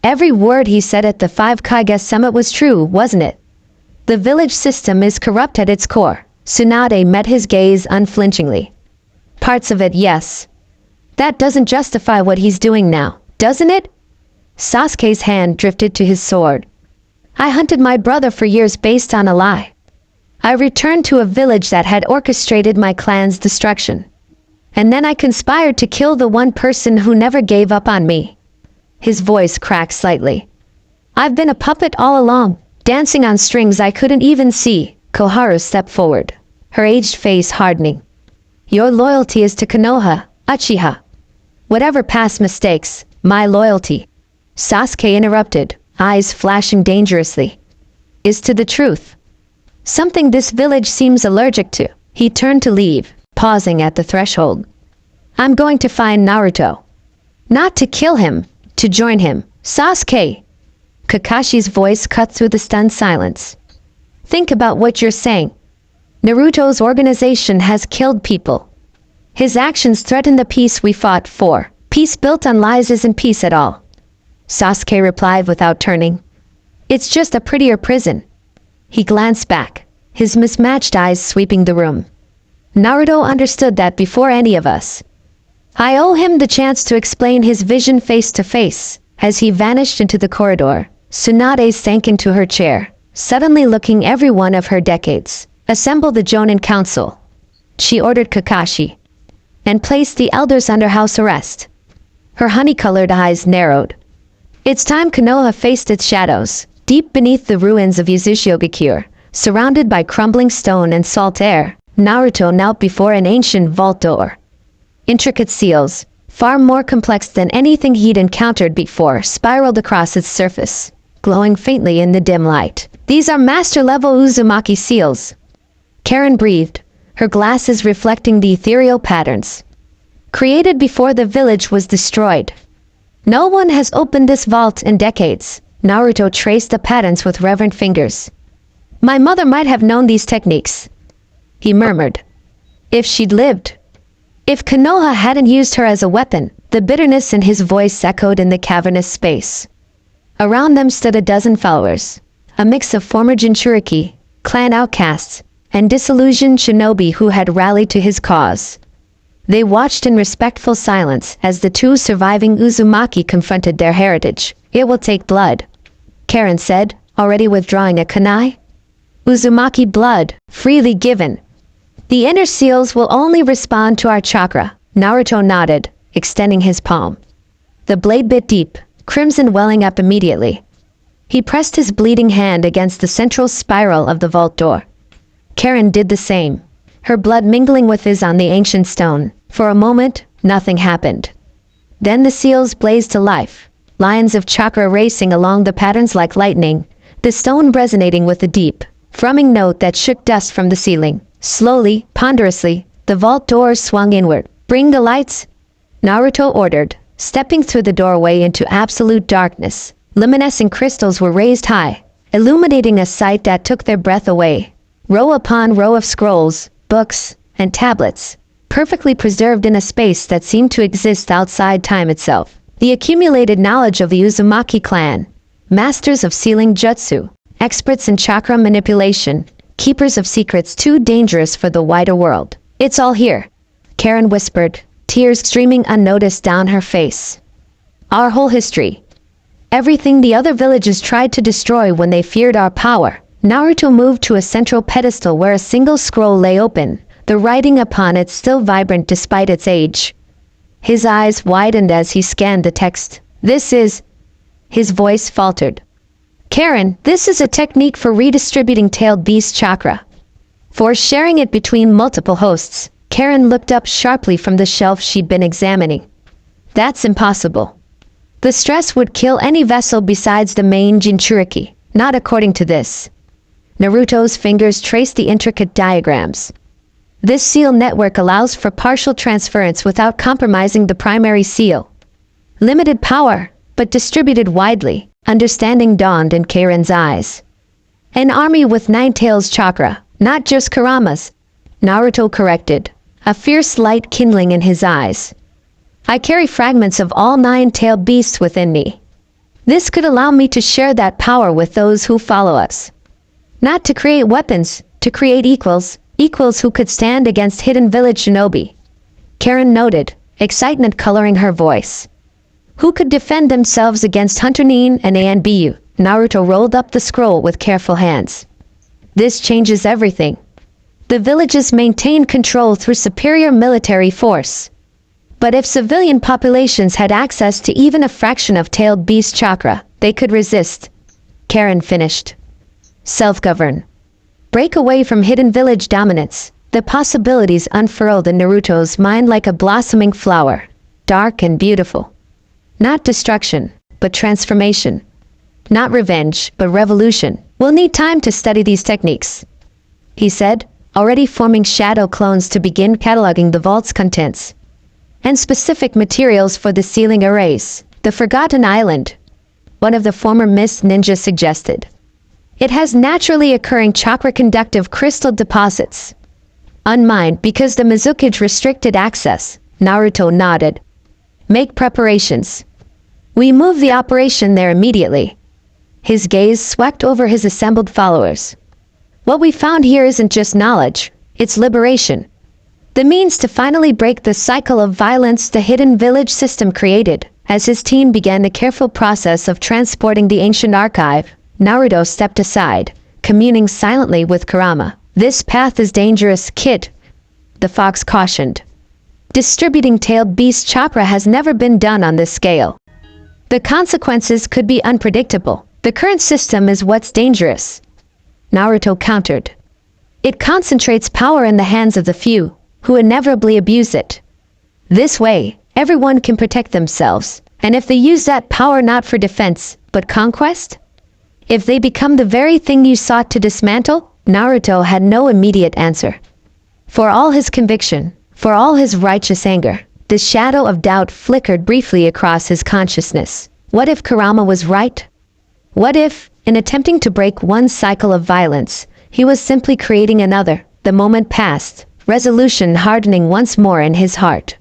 Every word he said at the 5 Kage summit was true, wasn't it? The village system is corrupt at its core. Tsunade met his gaze unflinchingly. Parts of it, yes. That doesn't justify what he's doing now, doesn't it? Sasuke's hand drifted to his sword. I hunted my brother for years based on a lie. I returned to a village that had orchestrated my clan's destruction. And then I conspired to kill the one person who never gave up on me. His voice cracked slightly. I've been a puppet all along, dancing on strings I couldn't even see. Koharu stepped forward, her aged face hardening. Your loyalty is to Konoha, Uchiha. Whatever past mistakes, my loyalty, Sasuke interrupted, eyes flashing dangerously, is to the truth. Something this village seems allergic to. He turned to leave, pausing at the threshold. I'm going to find Naruto. Not to kill him, to join him. Sasuke! Kakashi's voice cut through the stunned silence. Think about what you're saying. Naruto's organization has killed people. His actions threaten the peace we fought for. Peace built on lies isn't peace at all. Sasuke replied without turning. It's just a prettier prison. He glanced back, his mismatched eyes sweeping the room. Naruto understood that before any of us. I owe him the chance to explain his vision face to face. As he vanished into the corridor, Tsunade sank into her chair, suddenly looking every one of her decades. Assemble the Jonin Council, she ordered Kakashi, and placed the elders under house arrest. Her honey-colored eyes narrowed. It's time Konoha faced its shadows. Deep beneath the ruins of Uzushiogakure, surrounded by crumbling stone and salt air, Naruto knelt before an ancient vault door. Intricate seals, far more complex than anything he'd encountered before, spiraled across its surface, glowing faintly in the dim light. These are master-level Uzumaki seals. Karen breathed, her glasses reflecting the ethereal patterns. Created before the village was destroyed. No one has opened this vault in decades. Naruto traced the patterns with reverent fingers. My mother might have known these techniques, he murmured. If she'd lived. If Konoha hadn't used her as a weapon. The bitterness in his voice echoed in the cavernous space. Around them stood a dozen followers, a mix of former Jinchuriki, clan outcasts, and disillusioned shinobi who had rallied to his cause. They watched in respectful silence as the two surviving Uzumaki confronted their heritage. It will take blood, Karen said, already withdrawing a kunai. Uzumaki blood, freely given. The inner seals will only respond to our chakra. Naruto nodded, extending his palm. The blade bit deep, crimson welling up immediately. He pressed his bleeding hand against the central spiral of the vault door. Karen did the same, her blood mingling with his on the ancient stone. For a moment, nothing happened. Then the seals blazed to life, lines of chakra racing along the patterns like lightning, the stone resonating with a deep, thrumming note that shook dust from the ceiling. Slowly, ponderously, the vault doors swung inward. Bring the lights, Naruto ordered, stepping through the doorway into absolute darkness. Luminescent crystals were raised high, illuminating a sight that took their breath away. Row upon row of scrolls, books, and tablets, perfectly preserved in a space that seemed to exist outside time itself. The accumulated knowledge of the Uzumaki clan, masters of sealing jutsu, experts in chakra manipulation, keepers of secrets too dangerous for the wider world. It's all here, Karen whispered, tears streaming unnoticed down her face. Our whole history. Everything the other villages tried to destroy when they feared our power. Naruto moved to a central pedestal where a single scroll lay open, the writing upon it still vibrant despite its age. His eyes widened as he scanned the text. This is... His voice faltered. Karen, this is a technique for redistributing tailed beast chakra. For sharing it between multiple hosts, Karen looked up sharply from the shelf she'd been examining. That's impossible. The stress would kill any vessel besides the main Jinchuriki, not according to this. Naruto's fingers traced the intricate diagrams. This seal network allows for partial transference without compromising the primary seal. Limited power, but distributed widely, understanding dawned in Karen's eyes. An army with 9 tails chakra, not just Kurama's. Naruto corrected, a fierce light kindling in his eyes. I carry fragments of all 9-tailed beasts within me. This could allow me to share that power with those who follow us. Not to create weapons, to create equals who could stand against hidden village shinobi. Karen noted, excitement coloring her voice. Who could defend themselves against Hunter Nin and Anbu? Naruto rolled up the scroll with careful hands. This changes everything. The villages maintain control through superior military force. But if civilian populations had access to even a fraction of tailed beast chakra, they could resist. Karen finished. Self-govern. Break away from hidden village dominance. The possibilities unfurled in Naruto's mind like a blossoming flower, dark and beautiful. Not destruction, but transformation. Not revenge, but revolution. We'll need time to study these techniques, he said, already forming shadow clones to begin cataloging the vault's contents. And specific materials for the sealing arrays. The Forgotten Island, one of the former Mist Ninjas suggested. It has naturally occurring chakra-conductive crystal deposits. Unmined because the Mizukage restricted access, Naruto nodded. Make preparations. We move the operation there immediately. His gaze swept over his assembled followers. What we found here isn't just knowledge, it's liberation. The means to finally break the cycle of violence the hidden village system created. As his team began the careful process of transporting the ancient archive, Naruto stepped aside, communing silently with Kurama. This path is dangerous, kid, the fox cautioned. Distributing tailed beast chakra has never been done on this scale. The consequences could be unpredictable. The current system is what's dangerous, Naruto countered. It concentrates power in the hands of the few, who inevitably abuse it. This way, everyone can protect themselves, and if they use that power not for defense, but conquest? If they become the very thing you sought to dismantle? Naruto had no immediate answer. For all his conviction, for all his righteous anger, the shadow of doubt flickered briefly across his consciousness. What if Kurama was right? What if, in attempting to break one cycle of violence, he was simply creating another? The moment passed, resolution hardening once more in his heart.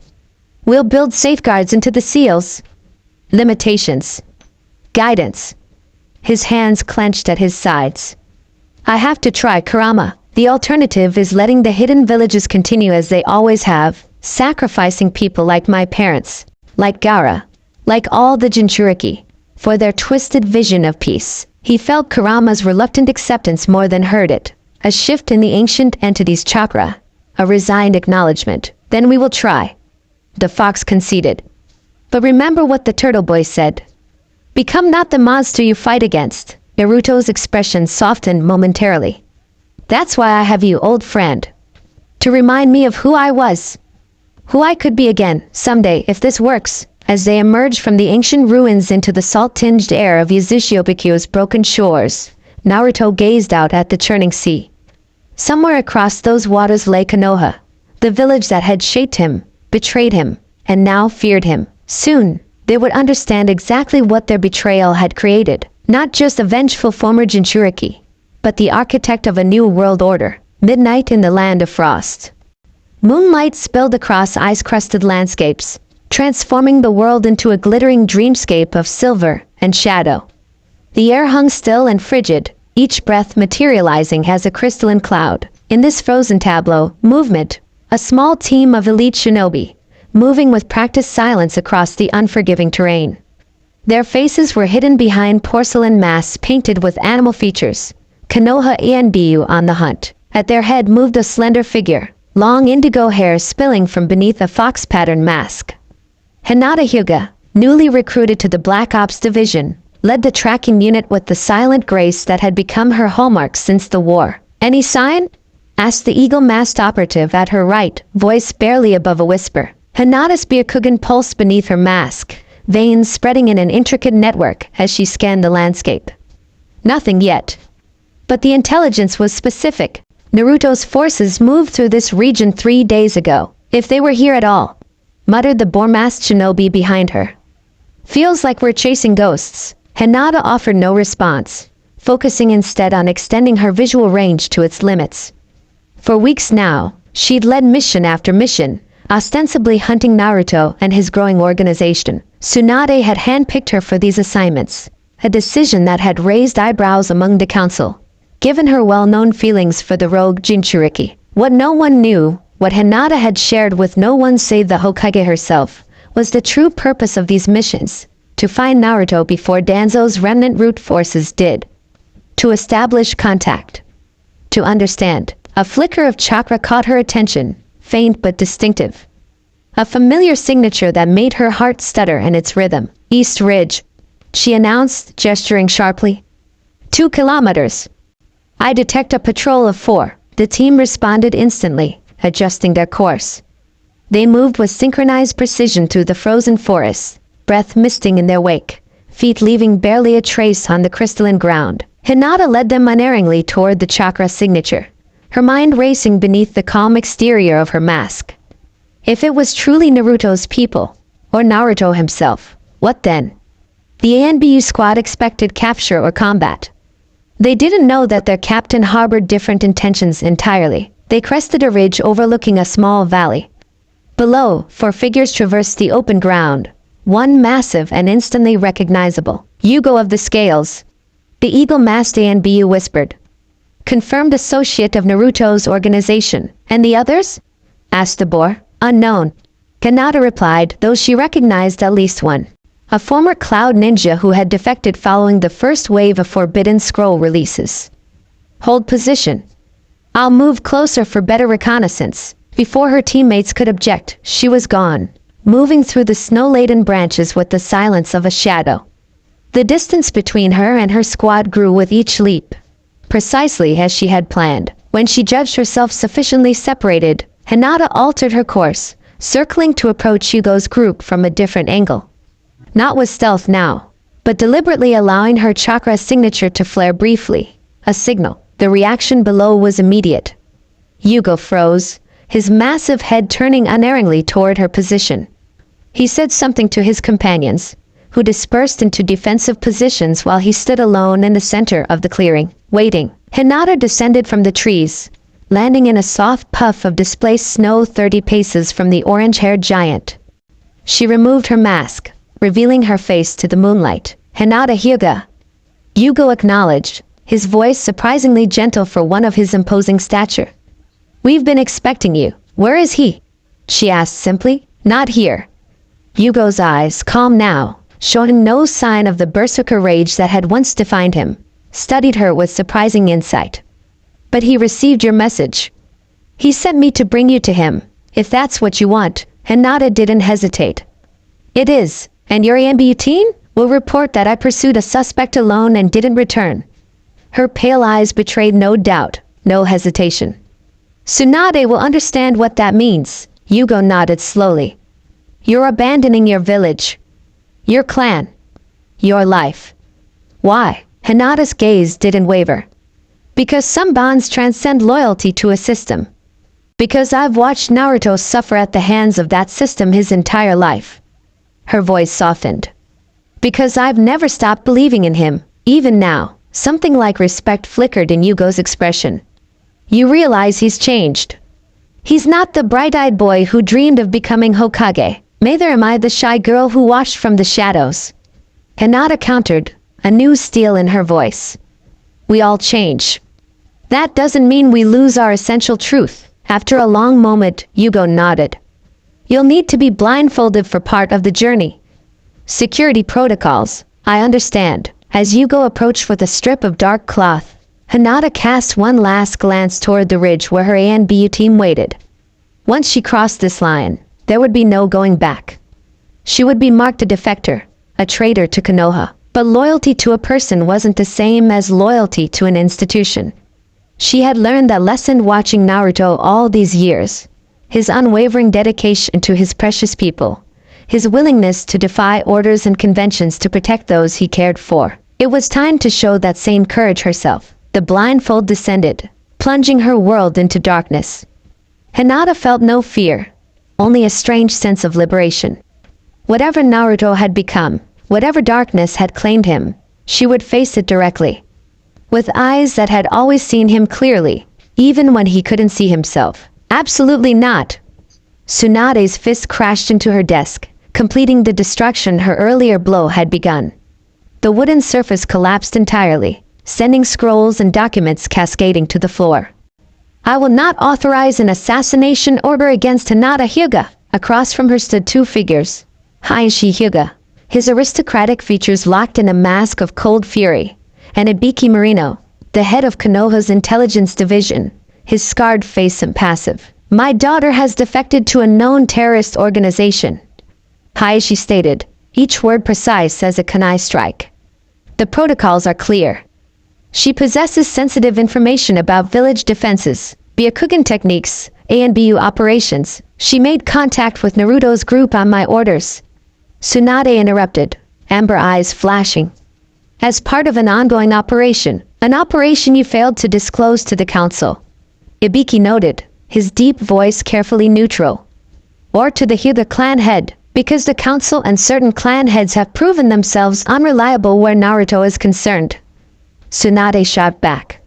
We'll build safeguards into the seals. Limitations. Guidance. His hands clenched at his sides. I have to try, Kurama. The alternative is letting the hidden villages continue as they always have, sacrificing people like my parents, like Gaara, like all the Jinchuriki, for their twisted vision of peace. He felt Kurama's reluctant acceptance more than heard it. A shift in the ancient entity's chakra. A resigned acknowledgement. Then we will try. The fox conceded. But remember what the turtle boy said. Become not the monster you fight against. Naruto's expression softened momentarily. That's why I have you, old friend. To remind me of who I was. Who I could be again, someday, if this works. As they emerged from the ancient ruins into the salt-tinged air of Yuzushiobiku's broken shores, Naruto gazed out at the churning sea. Somewhere across those waters lay Konoha, the village that had shaped him, betrayed him, and now feared him. Soon, they would understand exactly what their betrayal had created. Not just a vengeful former Jinchuriki, but the architect of a new world order. Midnight in the land of frost. Moonlight spilled across ice-crusted landscapes, transforming the world into a glittering dreamscape of silver and shadow. The air hung still and frigid, each breath materializing as a crystalline cloud. In this frozen tableau, movement, a small team of elite shinobi, moving with practiced silence across the unforgiving terrain. Their faces were hidden behind porcelain masks painted with animal features. Konoha Anbu on the hunt. At their head moved a slender figure, long indigo hair spilling from beneath a fox-patterned mask. Hinata Hyuga, newly recruited to the Black Ops division, led the tracking unit with the silent grace that had become her hallmark since the war. Any sign? asked the eagle-masked operative at her right, voice barely above a whisper. Hinata's Byakugan pulsed beneath her mask, veins spreading in an intricate network as she scanned the landscape. Nothing yet. But the intelligence was specific. Naruto's forces moved through this region 3 days ago, if they were here at all, muttered the boar-masked shinobi behind her. Feels like we're chasing ghosts. Hinata offered no response, focusing instead on extending her visual range to its limits. For weeks now, she'd led mission after mission, ostensibly hunting Naruto and his growing organization. Tsunade had handpicked her for these assignments, a decision that had raised eyebrows among the council. Given her well-known feelings for the rogue Jinchuriki, what no one knew, what Hinata had shared with no one save the Hokage herself, was the true purpose of these missions: to find Naruto before Danzo's remnant root forces did. To establish contact. To understand. A flicker of chakra caught her attention, faint but distinctive. A familiar signature that made her heart stutter in its rhythm. East Ridge, she announced, gesturing sharply. 2 kilometers. I detect a patrol of 4. The team responded instantly, adjusting their course. They moved with synchronized precision through the frozen forests, breath misting in their wake, feet leaving barely a trace on the crystalline ground. Hinata led them unerringly toward the chakra signature, her mind racing beneath the calm exterior of her mask. If it was truly Naruto's people, or Naruto himself, what then? The ANBU squad expected capture or combat. They didn't know that their captain harbored different intentions entirely. They crested a ridge overlooking a small valley. Below, 4 figures traversed the open ground, one massive and instantly recognizable. Yugo of the Scales, the eagle-masked ANBU whispered. Confirmed associate of Naruto's organization. And the others? Asked the boar. Unknown. Hinata replied, though she recognized at least one. A former cloud ninja who had defected following the first wave of Forbidden Scroll releases. Hold position. I'll move closer for better reconnaissance. Before her teammates could object, she was gone, moving through the snow-laden branches with the silence of a shadow. The distance between her and her squad grew with each leap, precisely as she had planned. When she judged herself sufficiently separated, Hinata altered her course, circling to approach Yugo's group from a different angle. Not with stealth now, but deliberately allowing her chakra signature to flare briefly. A signal. The reaction below was immediate. Yugo froze, his massive head turning unerringly toward her position. He said something to his companions, who dispersed into defensive positions while he stood alone in the center of the clearing, waiting. Hinata descended from the trees, landing in a soft puff of displaced snow 30 paces from the orange-haired giant. She removed her mask, revealing her face to the moonlight. Hinata Hyuga. Yugo acknowledged, his voice surprisingly gentle for one of his imposing stature. We've been expecting you. Where is he? She asked simply. Not here. Yugo's eyes, calm now, showing no sign of the berserker rage that had once defined him, studied her with surprising insight. But he received your message. He sent me to bring you to him, if that's what you want. Hinata didn't hesitate. It is, and your ambutine will report that I pursued a suspect alone and didn't return. Her pale eyes betrayed no doubt, no hesitation. Tsunade will understand what that means. Yugo nodded slowly. You're abandoning your village, your clan, your life. Why? Hinata's gaze didn't waver. Because some bonds transcend loyalty to a system. Because I've watched Naruto suffer at the hands of that system his entire life. Her voice softened. Because I've never stopped believing in him, even now. Something like respect flickered in Yugo's expression. You realize he's changed. He's not the bright-eyed boy who dreamed of becoming Hokage. Neither am I the shy girl who watched from the shadows. Hinata countered, a new steel in her voice. We all change. That doesn't mean we lose our essential truth. After a long moment, Yugo nodded. You'll need to be blindfolded for part of the journey. Security protocols, I understand. As Yugo approached with a strip of dark cloth, Hinata cast one last glance toward the ridge where her ANBU team waited. Once she crossed this line, there would be no going back. She would be marked a defector, a traitor to Konoha. But loyalty to a person wasn't the same as loyalty to an institution. She had learned that lesson watching Naruto all these years. His unwavering dedication to his precious people. His willingness to defy orders and conventions to protect those he cared for. It was time to show that same courage herself. The blindfold descended, plunging her world into darkness. Hinata felt no fear, only a strange sense of liberation. Whatever Naruto had become, whatever darkness had claimed him, she would face it directly. With eyes that had always seen him clearly, even when he couldn't see himself. Absolutely not. Tsunade's fist crashed into her desk, completing the destruction her earlier blow had begun. The wooden surface collapsed entirely, sending scrolls and documents cascading to the floor. I will not authorize an assassination order against Hinata Hyuga. Across from her stood two figures. Hayashi Hyuga, his aristocratic features locked in a mask of cold fury, and Ibiki Marino, the head of Konoha's intelligence division, his scarred face impassive. My daughter has defected to a known terrorist organization, Hayashi stated, each word precise as a kunai strike. The protocols are clear. She possesses sensitive information about village defenses, Byakugan techniques, ANBU operations. She made contact with Naruto's group on my orders. Tsunade interrupted, amber eyes flashing. As part of an ongoing operation you failed to disclose to the council. Ibiki noted, his deep voice carefully neutral. Or to the Hyuga clan head, because the council and certain clan heads have proven themselves unreliable where Naruto is concerned. Tsunade shot back.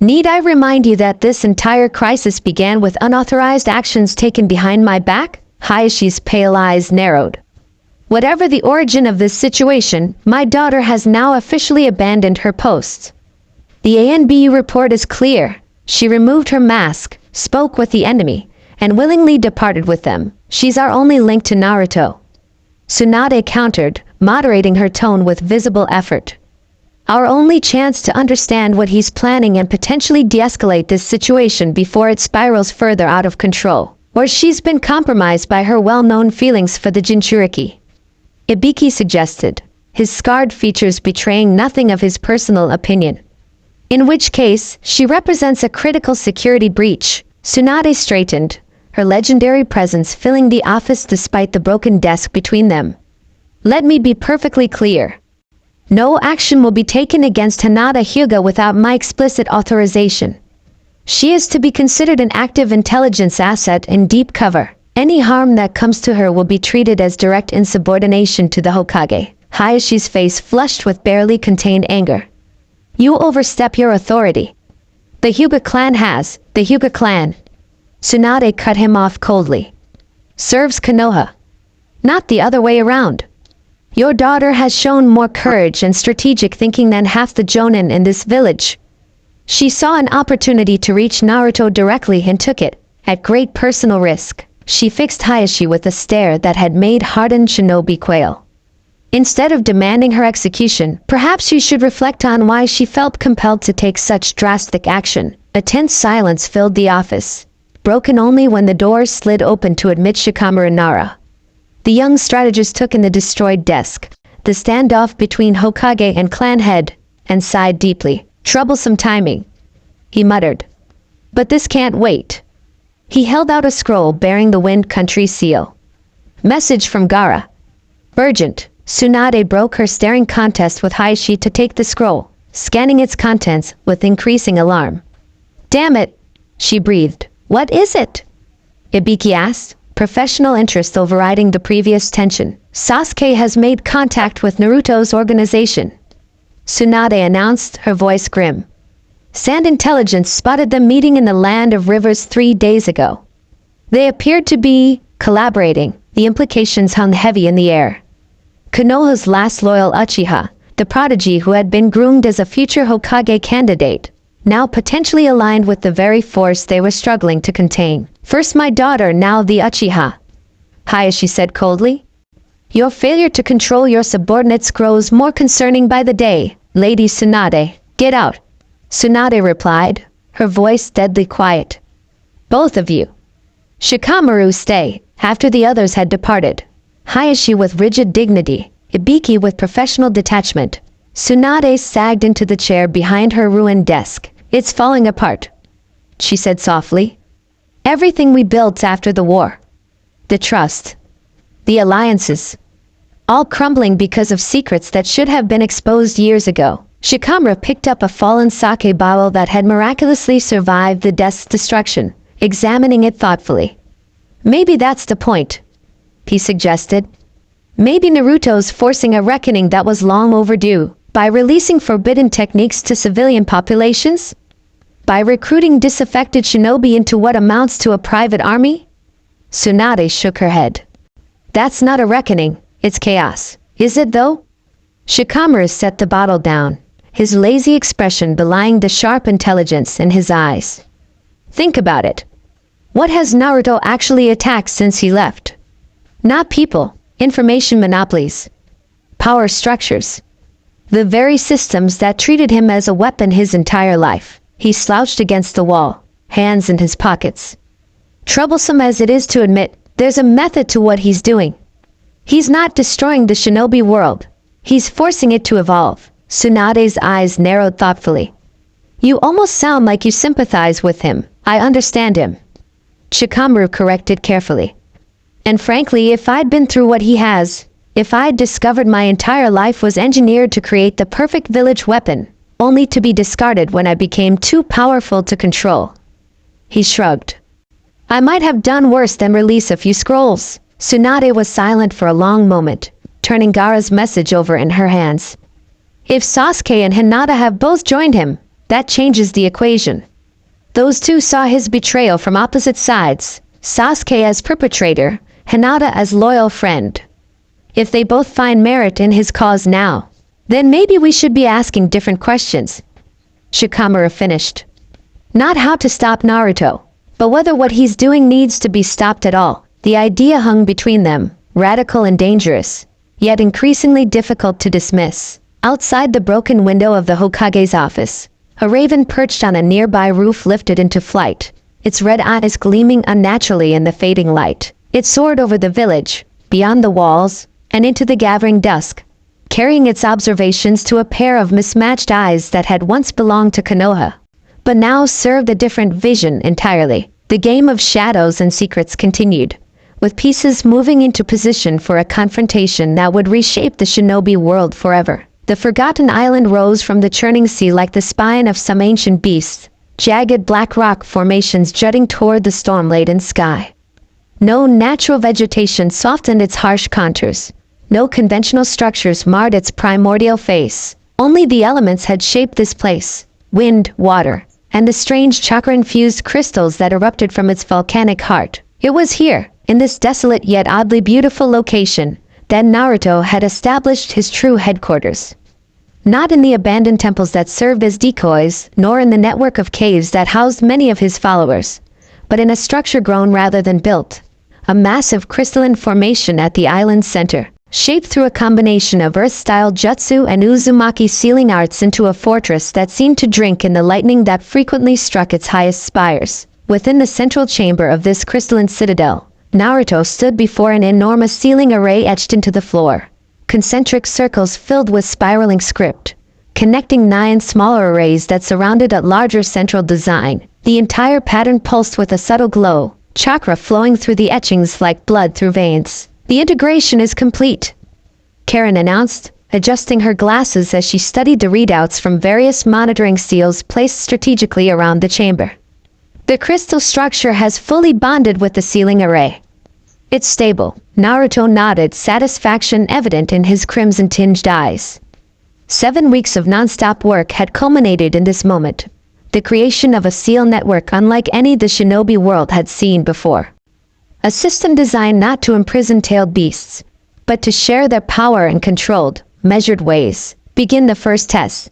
Need I remind you that this entire crisis began with unauthorized actions taken behind my back? Hayashi's pale eyes narrowed. Whatever the origin of this situation, my daughter has now officially abandoned her post. The ANBU report is clear. She removed her mask, spoke with the enemy, and willingly departed with them. She's our only link to Naruto. Tsunade countered, moderating her tone with visible effort. Our only chance to understand what he's planning and potentially de-escalate this situation before it spirals further out of control. Or she's been compromised by her well-known feelings for the Jinchuriki. Ibiki suggested, his scarred features betraying nothing of his personal opinion. In which case, she represents a critical security breach. Tsunade straightened, her legendary presence filling the office despite the broken desk between them. Let me be perfectly clear. No action will be taken against Hinata Hyuga without my explicit authorization. She is to be considered an active intelligence asset in deep cover. Any harm that comes to her will be treated as direct insubordination to the Hokage. Hayashi's face flushed with barely contained anger. You overstep your authority. The Hyuga clan. Tsunade cut him off coldly. Serves Konoha. Not the other way around. Your daughter has shown more courage and strategic thinking than half the jonin in this village. She saw an opportunity to reach Naruto directly and took it, at great personal risk. She fixed Hayashi with a stare that had made hardened shinobi quail. Instead of demanding her execution, perhaps you should reflect on why she felt compelled to take such drastic action. A tense silence filled the office, broken only when the doors slid open to admit Shikamaru Nara. The young strategist took in the destroyed desk, the standoff between Hokage and clan head, and sighed deeply. Troublesome timing, he muttered. But this can't wait. He held out a scroll bearing the Wind Country seal. Message from Gaara. Urgent. Tsunade broke her staring contest with Hayashi to take the scroll, scanning its contents with increasing alarm. Damn it, she breathed. What is it? Ibiki asked, professional interest overriding the previous tension. Sasuke has made contact with Naruto's organization. Tsunade announced, her voice grim. Sand Intelligence spotted them meeting in the Land of Rivers 3 days ago. They appeared to be collaborating. The implications hung heavy in the air. Konoha's last loyal Uchiha, the prodigy who had been groomed as a future Hokage candidate, now potentially aligned with the very force they were struggling to contain. First my daughter, now the Uchiha. Hayashi said coldly. Your failure to control your subordinates grows more concerning by the day, Lady Tsunade. Get out. Tsunade replied, her voice deadly quiet. Both of you. Shikamaru stay, after the others had departed. Hayashi with rigid dignity, Ibiki with professional detachment. Tsunade sagged into the chair behind her ruined desk, It's falling apart, she said softly. Everything we built after the war. The trust. The alliances. All crumbling because of secrets that should have been exposed years ago. Sakura picked up a fallen sake bottle that had miraculously survived the death's destruction, examining it thoughtfully. Maybe that's the point, he suggested. Maybe Naruto's forcing a reckoning that was long overdue, by releasing forbidden techniques to civilian populations? By recruiting disaffected shinobi into what amounts to a private army? Tsunade shook her head. That's not a reckoning, it's chaos. Is it though? Sakura set the bottle down, his lazy expression belying the sharp intelligence in his eyes. Think about it. What has Naruto actually attacked since he left? Not people, information monopolies, power structures. The very systems that treated him as a weapon his entire life. He slouched against the wall, hands in his pockets. Troublesome as it is to admit, there's a method to what he's doing. He's not destroying the shinobi world. He's forcing it to evolve. Tsunade's eyes narrowed thoughtfully. You almost sound like you sympathize with him. I understand him. Sakura corrected carefully. And frankly, if I'd been through what he has, if I'd discovered my entire life was engineered to create the perfect village weapon, only to be discarded when I became too powerful to control. He shrugged. I might have done worse than release a few scrolls. Tsunade was silent for a long moment, turning Gaara's message over in her hands. If Sasuke and Hinata have both joined him, that changes the equation. Those two saw his betrayal from opposite sides, Sasuke as perpetrator, Hinata as loyal friend. If they both find merit in his cause now, then maybe we should be asking different questions. Sakura finished. Not how to stop Naruto, but whether what he's doing needs to be stopped at all. The idea hung between them, radical and dangerous, yet increasingly difficult to dismiss. Outside the broken window of the Hokage's office, a raven perched on a nearby roof lifted into flight, its red eyes gleaming unnaturally in the fading light. It soared over the village, beyond the walls, and into the gathering dusk, carrying its observations to a pair of mismatched eyes that had once belonged to Konoha, but now served a different vision entirely. The game of shadows and secrets continued, with pieces moving into position for a confrontation that would reshape the shinobi world forever. The forgotten island rose from the churning sea like the spine of some ancient beast, jagged black rock formations jutting toward the storm-laden sky. No natural vegetation softened its harsh contours. No conventional structures marred its primordial face. Only the elements had shaped this place: wind, water, and the strange chakra-infused crystals that erupted from its volcanic heart. It was here, in this desolate yet oddly beautiful location, that Naruto had established his true headquarters. Not in the abandoned temples that served as decoys, nor in the network of caves that housed many of his followers, but in a structure grown rather than built. A massive crystalline formation at the island's center, shaped through a combination of earth-style jutsu and Uzumaki sealing arts into a fortress that seemed to drink in the lightning that frequently struck its highest spires. Within the central chamber of this crystalline citadel, Naruto stood before an enormous sealing array etched into the floor. Concentric circles filled with spiraling script, connecting 9 smaller arrays that surrounded a larger central design. The entire pattern pulsed with a subtle glow, chakra flowing through the etchings like blood through veins. The integration is complete, Karen announced, adjusting her glasses as she studied the readouts from various monitoring seals placed strategically around the chamber. The crystal structure has fully bonded with the sealing array. It's stable. Naruto nodded, satisfaction evident in his crimson-tinged eyes. 7 weeks of non-stop work had culminated in this moment. The creation of a seal network unlike any the shinobi world had seen before. A system designed not to imprison tailed beasts, but to share their power in controlled, measured ways. Begin the first test,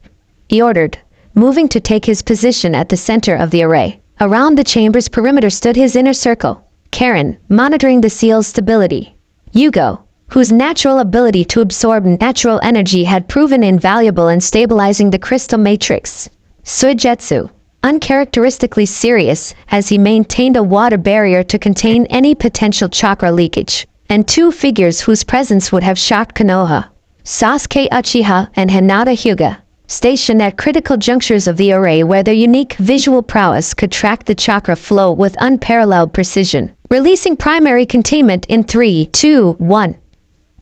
he ordered, moving to take his position at the center of the array. Around the chamber's perimeter stood his inner circle, Karen, monitoring the seal's stability. Yugo, whose natural ability to absorb natural energy had proven invaluable in stabilizing the crystal matrix. Suigetsu, uncharacteristically serious as he maintained a water barrier to contain any potential chakra leakage. And 2 figures whose presence would have shocked Konoha. Sasuke Uchiha and Hinata Hyuga, stationed at critical junctures of the array where their unique visual prowess could track the chakra flow with unparalleled precision. Releasing primary containment in 3, 2, 1.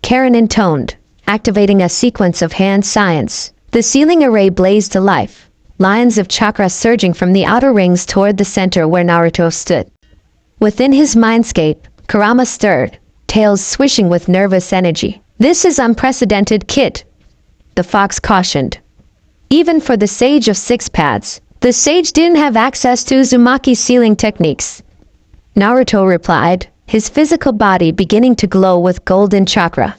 Karen intoned, activating a sequence of hand science. The sealing array blazed to life, lines of chakra surging from the outer rings toward the center where Naruto stood. Within his mindscape, Kurama stirred, tails swishing with nervous energy. "This is unprecedented, kid," the fox cautioned. Even for the sage of six paths, the sage didn't have access to Uzumaki's sealing techniques. Naruto replied, his physical body beginning to glow with golden chakra.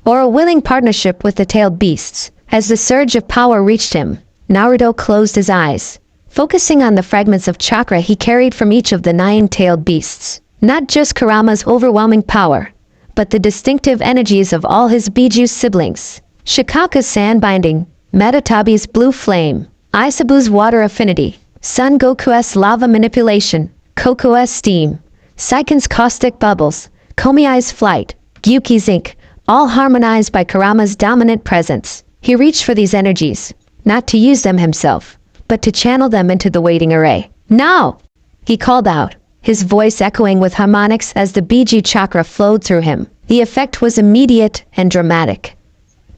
Or a willing partnership with the tailed beasts. As the surge of power reached him, Naruto closed his eyes, focusing on the fragments of chakra he carried from each of the 9-tailed beasts. Not just Kurama's overwhelming power, but the distinctive energies of all his Biju siblings. Shikaka's sand binding, Metatabi's blue flame, Isabu's water affinity, Son Goku's lava manipulation, Koku's steam, Saiken's caustic bubbles, Komiai's flight, Gyuki's ink, all harmonized by Kurama's dominant presence. He reached for these energies, not to use them himself, but to channel them into the waiting array. "Now!" he called out, his voice echoing with harmonics as the Biju chakra flowed through him. The effect was immediate and dramatic.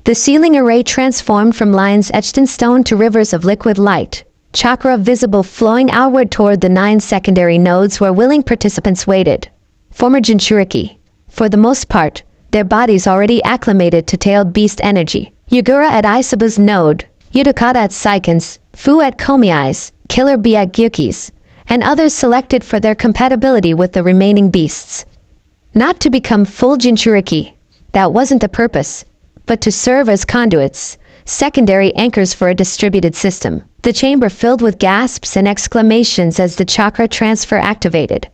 The sealing array transformed from lines etched in stone to rivers of liquid light, chakra visible flowing outward toward the 9 secondary nodes where willing participants waited. Former Jinchuriki, for the most part, their bodies already acclimated to tailed beast energy. Yagura at Isabu's node, Yudokata at Saiken's, Fu at Komiai's, Killer Bee at Gyuki's, and others selected for their compatibility with the remaining beasts. Not to become full Jinchuriki, that wasn't the purpose, but to serve as conduits, secondary anchors for a distributed system. The chamber filled with gasps and exclamations as the chakra transfer activated.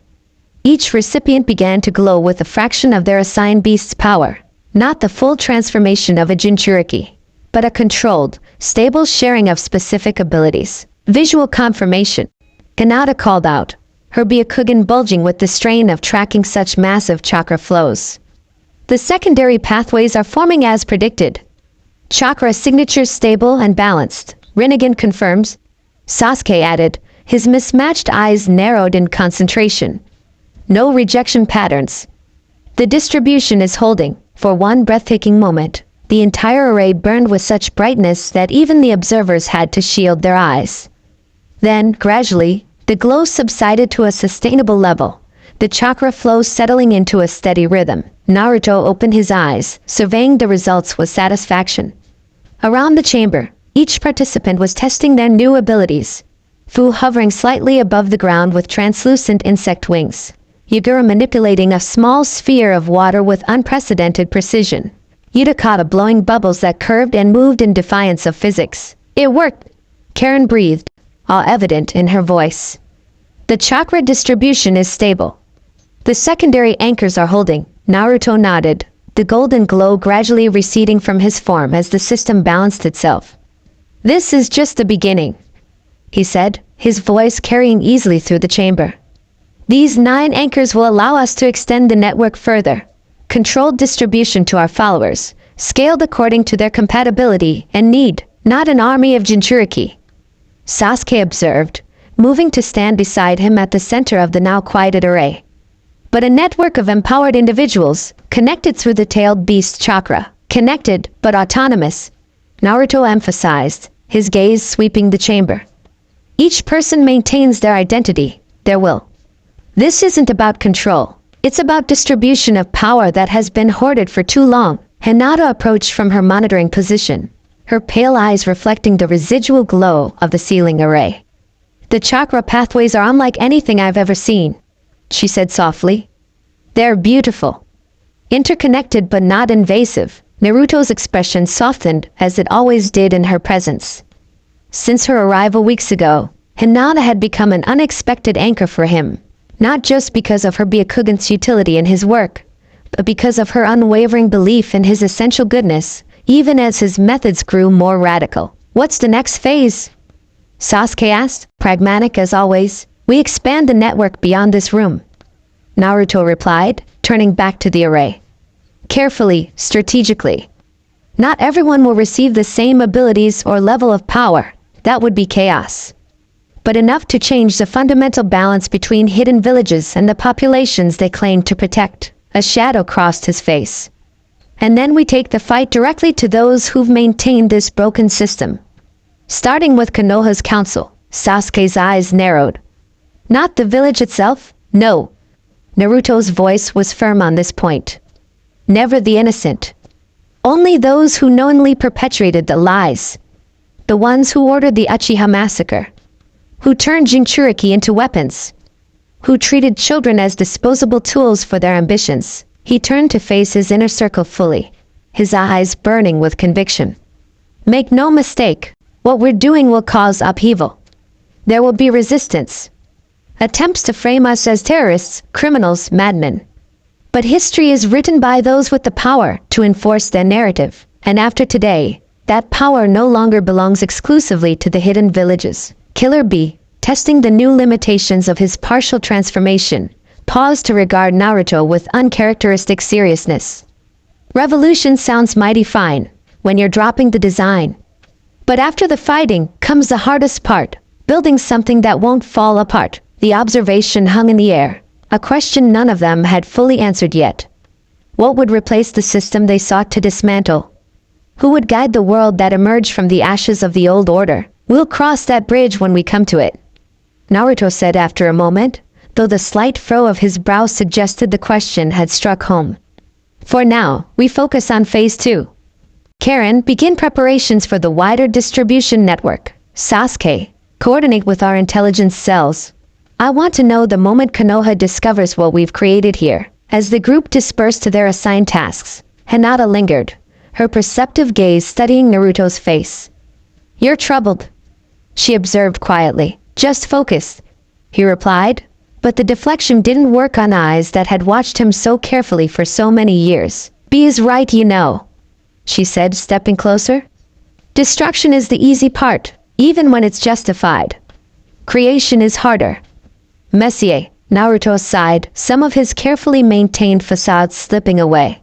Each recipient began to glow with a fraction of their assigned beast's power. Not the full transformation of a Jinchuriki, but a controlled, stable sharing of specific abilities. Visual confirmation. Kanata called out, her Byakugan bulging with the strain of tracking such massive chakra flows. The secondary pathways are forming as predicted. Chakra signatures stable and balanced, Rinnegan confirms. Sasuke added, his mismatched eyes narrowed in concentration. No rejection patterns. The distribution is holding. For one breathtaking moment, the entire array burned with such brightness that even the observers had to shield their eyes. Then, gradually, the glow subsided to a sustainable level, the chakra flow settling into a steady rhythm. Naruto opened his eyes, surveying the results with satisfaction. Around the chamber, each participant was testing their new abilities. Fu hovering slightly above the ground with translucent insect wings. Yagura manipulating a small sphere of water with unprecedented precision. Yudokata blowing bubbles that curved and moved in defiance of physics. It worked, Karen breathed, all evident in her voice. The chakra distribution is stable. The secondary anchors are holding. Naruto nodded, the golden glow gradually receding from his form as the system balanced itself. "This is just the beginning," he said, his voice carrying easily through the chamber. "These 9 anchors will allow us to extend the network further. Controlled distribution to our followers, scaled according to their compatibility and need, not an army of Jinchuriki," Sasuke observed, moving to stand beside him at the center of the now quieted array. "But a network of empowered individuals, connected through the tailed beast chakra. Connected, but autonomous," Naruto emphasized, his gaze sweeping the chamber. "Each person maintains their identity, their will. This isn't about control. It's about distribution of power that has been hoarded for too long." Hinata approached from her monitoring position, her pale eyes reflecting the residual glow of the sealing array. "The chakra pathways are unlike anything I've ever seen," she said softly. "They're beautiful. Interconnected but not invasive." Naruto's expression softened as it always did in her presence. Since her arrival weeks ago, Hinata had become an unexpected anchor for him. Not just because of her Byakugan's utility in his work, but because of her unwavering belief in his essential goodness, even as his methods grew more radical. "What's the next phase?" Sasuke asked, pragmatic as always. "We expand the network beyond this room," Naruto replied, turning back to the array. "Carefully, strategically. Not everyone will receive the same abilities or level of power. That would be chaos. But enough to change the fundamental balance between hidden villages and the populations they claim to protect. A shadow crossed his face. And then we take the fight directly to those who've maintained this broken system. Starting with Konoha's council, Sasuke's eyes narrowed. Not the village itself? No. Naruto's voice was firm on this point. Never the innocent. Only those who knowingly perpetuated the lies. The ones who ordered the Uchiha massacre. Who turned Jinchuriki into weapons. Who treated children as disposable tools for their ambitions. He turned to face his inner circle fully, his eyes burning with conviction. Make no mistake, what we're doing will cause upheaval. There will be resistance. Attempts to frame us as terrorists, criminals, madmen. But history is written by those with the power to enforce their narrative. And after today, that power no longer belongs exclusively to the hidden villages. Killer B, testing the new limitations of his partial transformation, paused to regard Naruto with uncharacteristic seriousness. Revolution sounds mighty fine when you're dropping the design. But after the fighting comes the hardest part, building something that won't fall apart. The observation hung in the air, a question none of them had fully answered yet. What would replace the system they sought to dismantle? Who would guide the world that emerged from the ashes of the old order? We'll cross that bridge when we come to it, Naruto said after a moment, though the slight furrow of his brow suggested the question had struck home. For now, we focus on Phase 2. Karen, begin preparations for the wider distribution network. Sasuke, coordinate with our intelligence cells. I want to know the moment Konoha discovers what we've created here. As the group dispersed to their assigned tasks, Hinata lingered, her perceptive gaze studying Naruto's face. You're troubled, she observed quietly. Just focus, he replied, but the deflection didn't work on eyes that had watched him so carefully for so many years. B is right, you know, she said, stepping closer. Destruction is the easy part, even when it's justified. Creation is harder. Messier, Naruto sighed, some of his carefully maintained facade slipping away.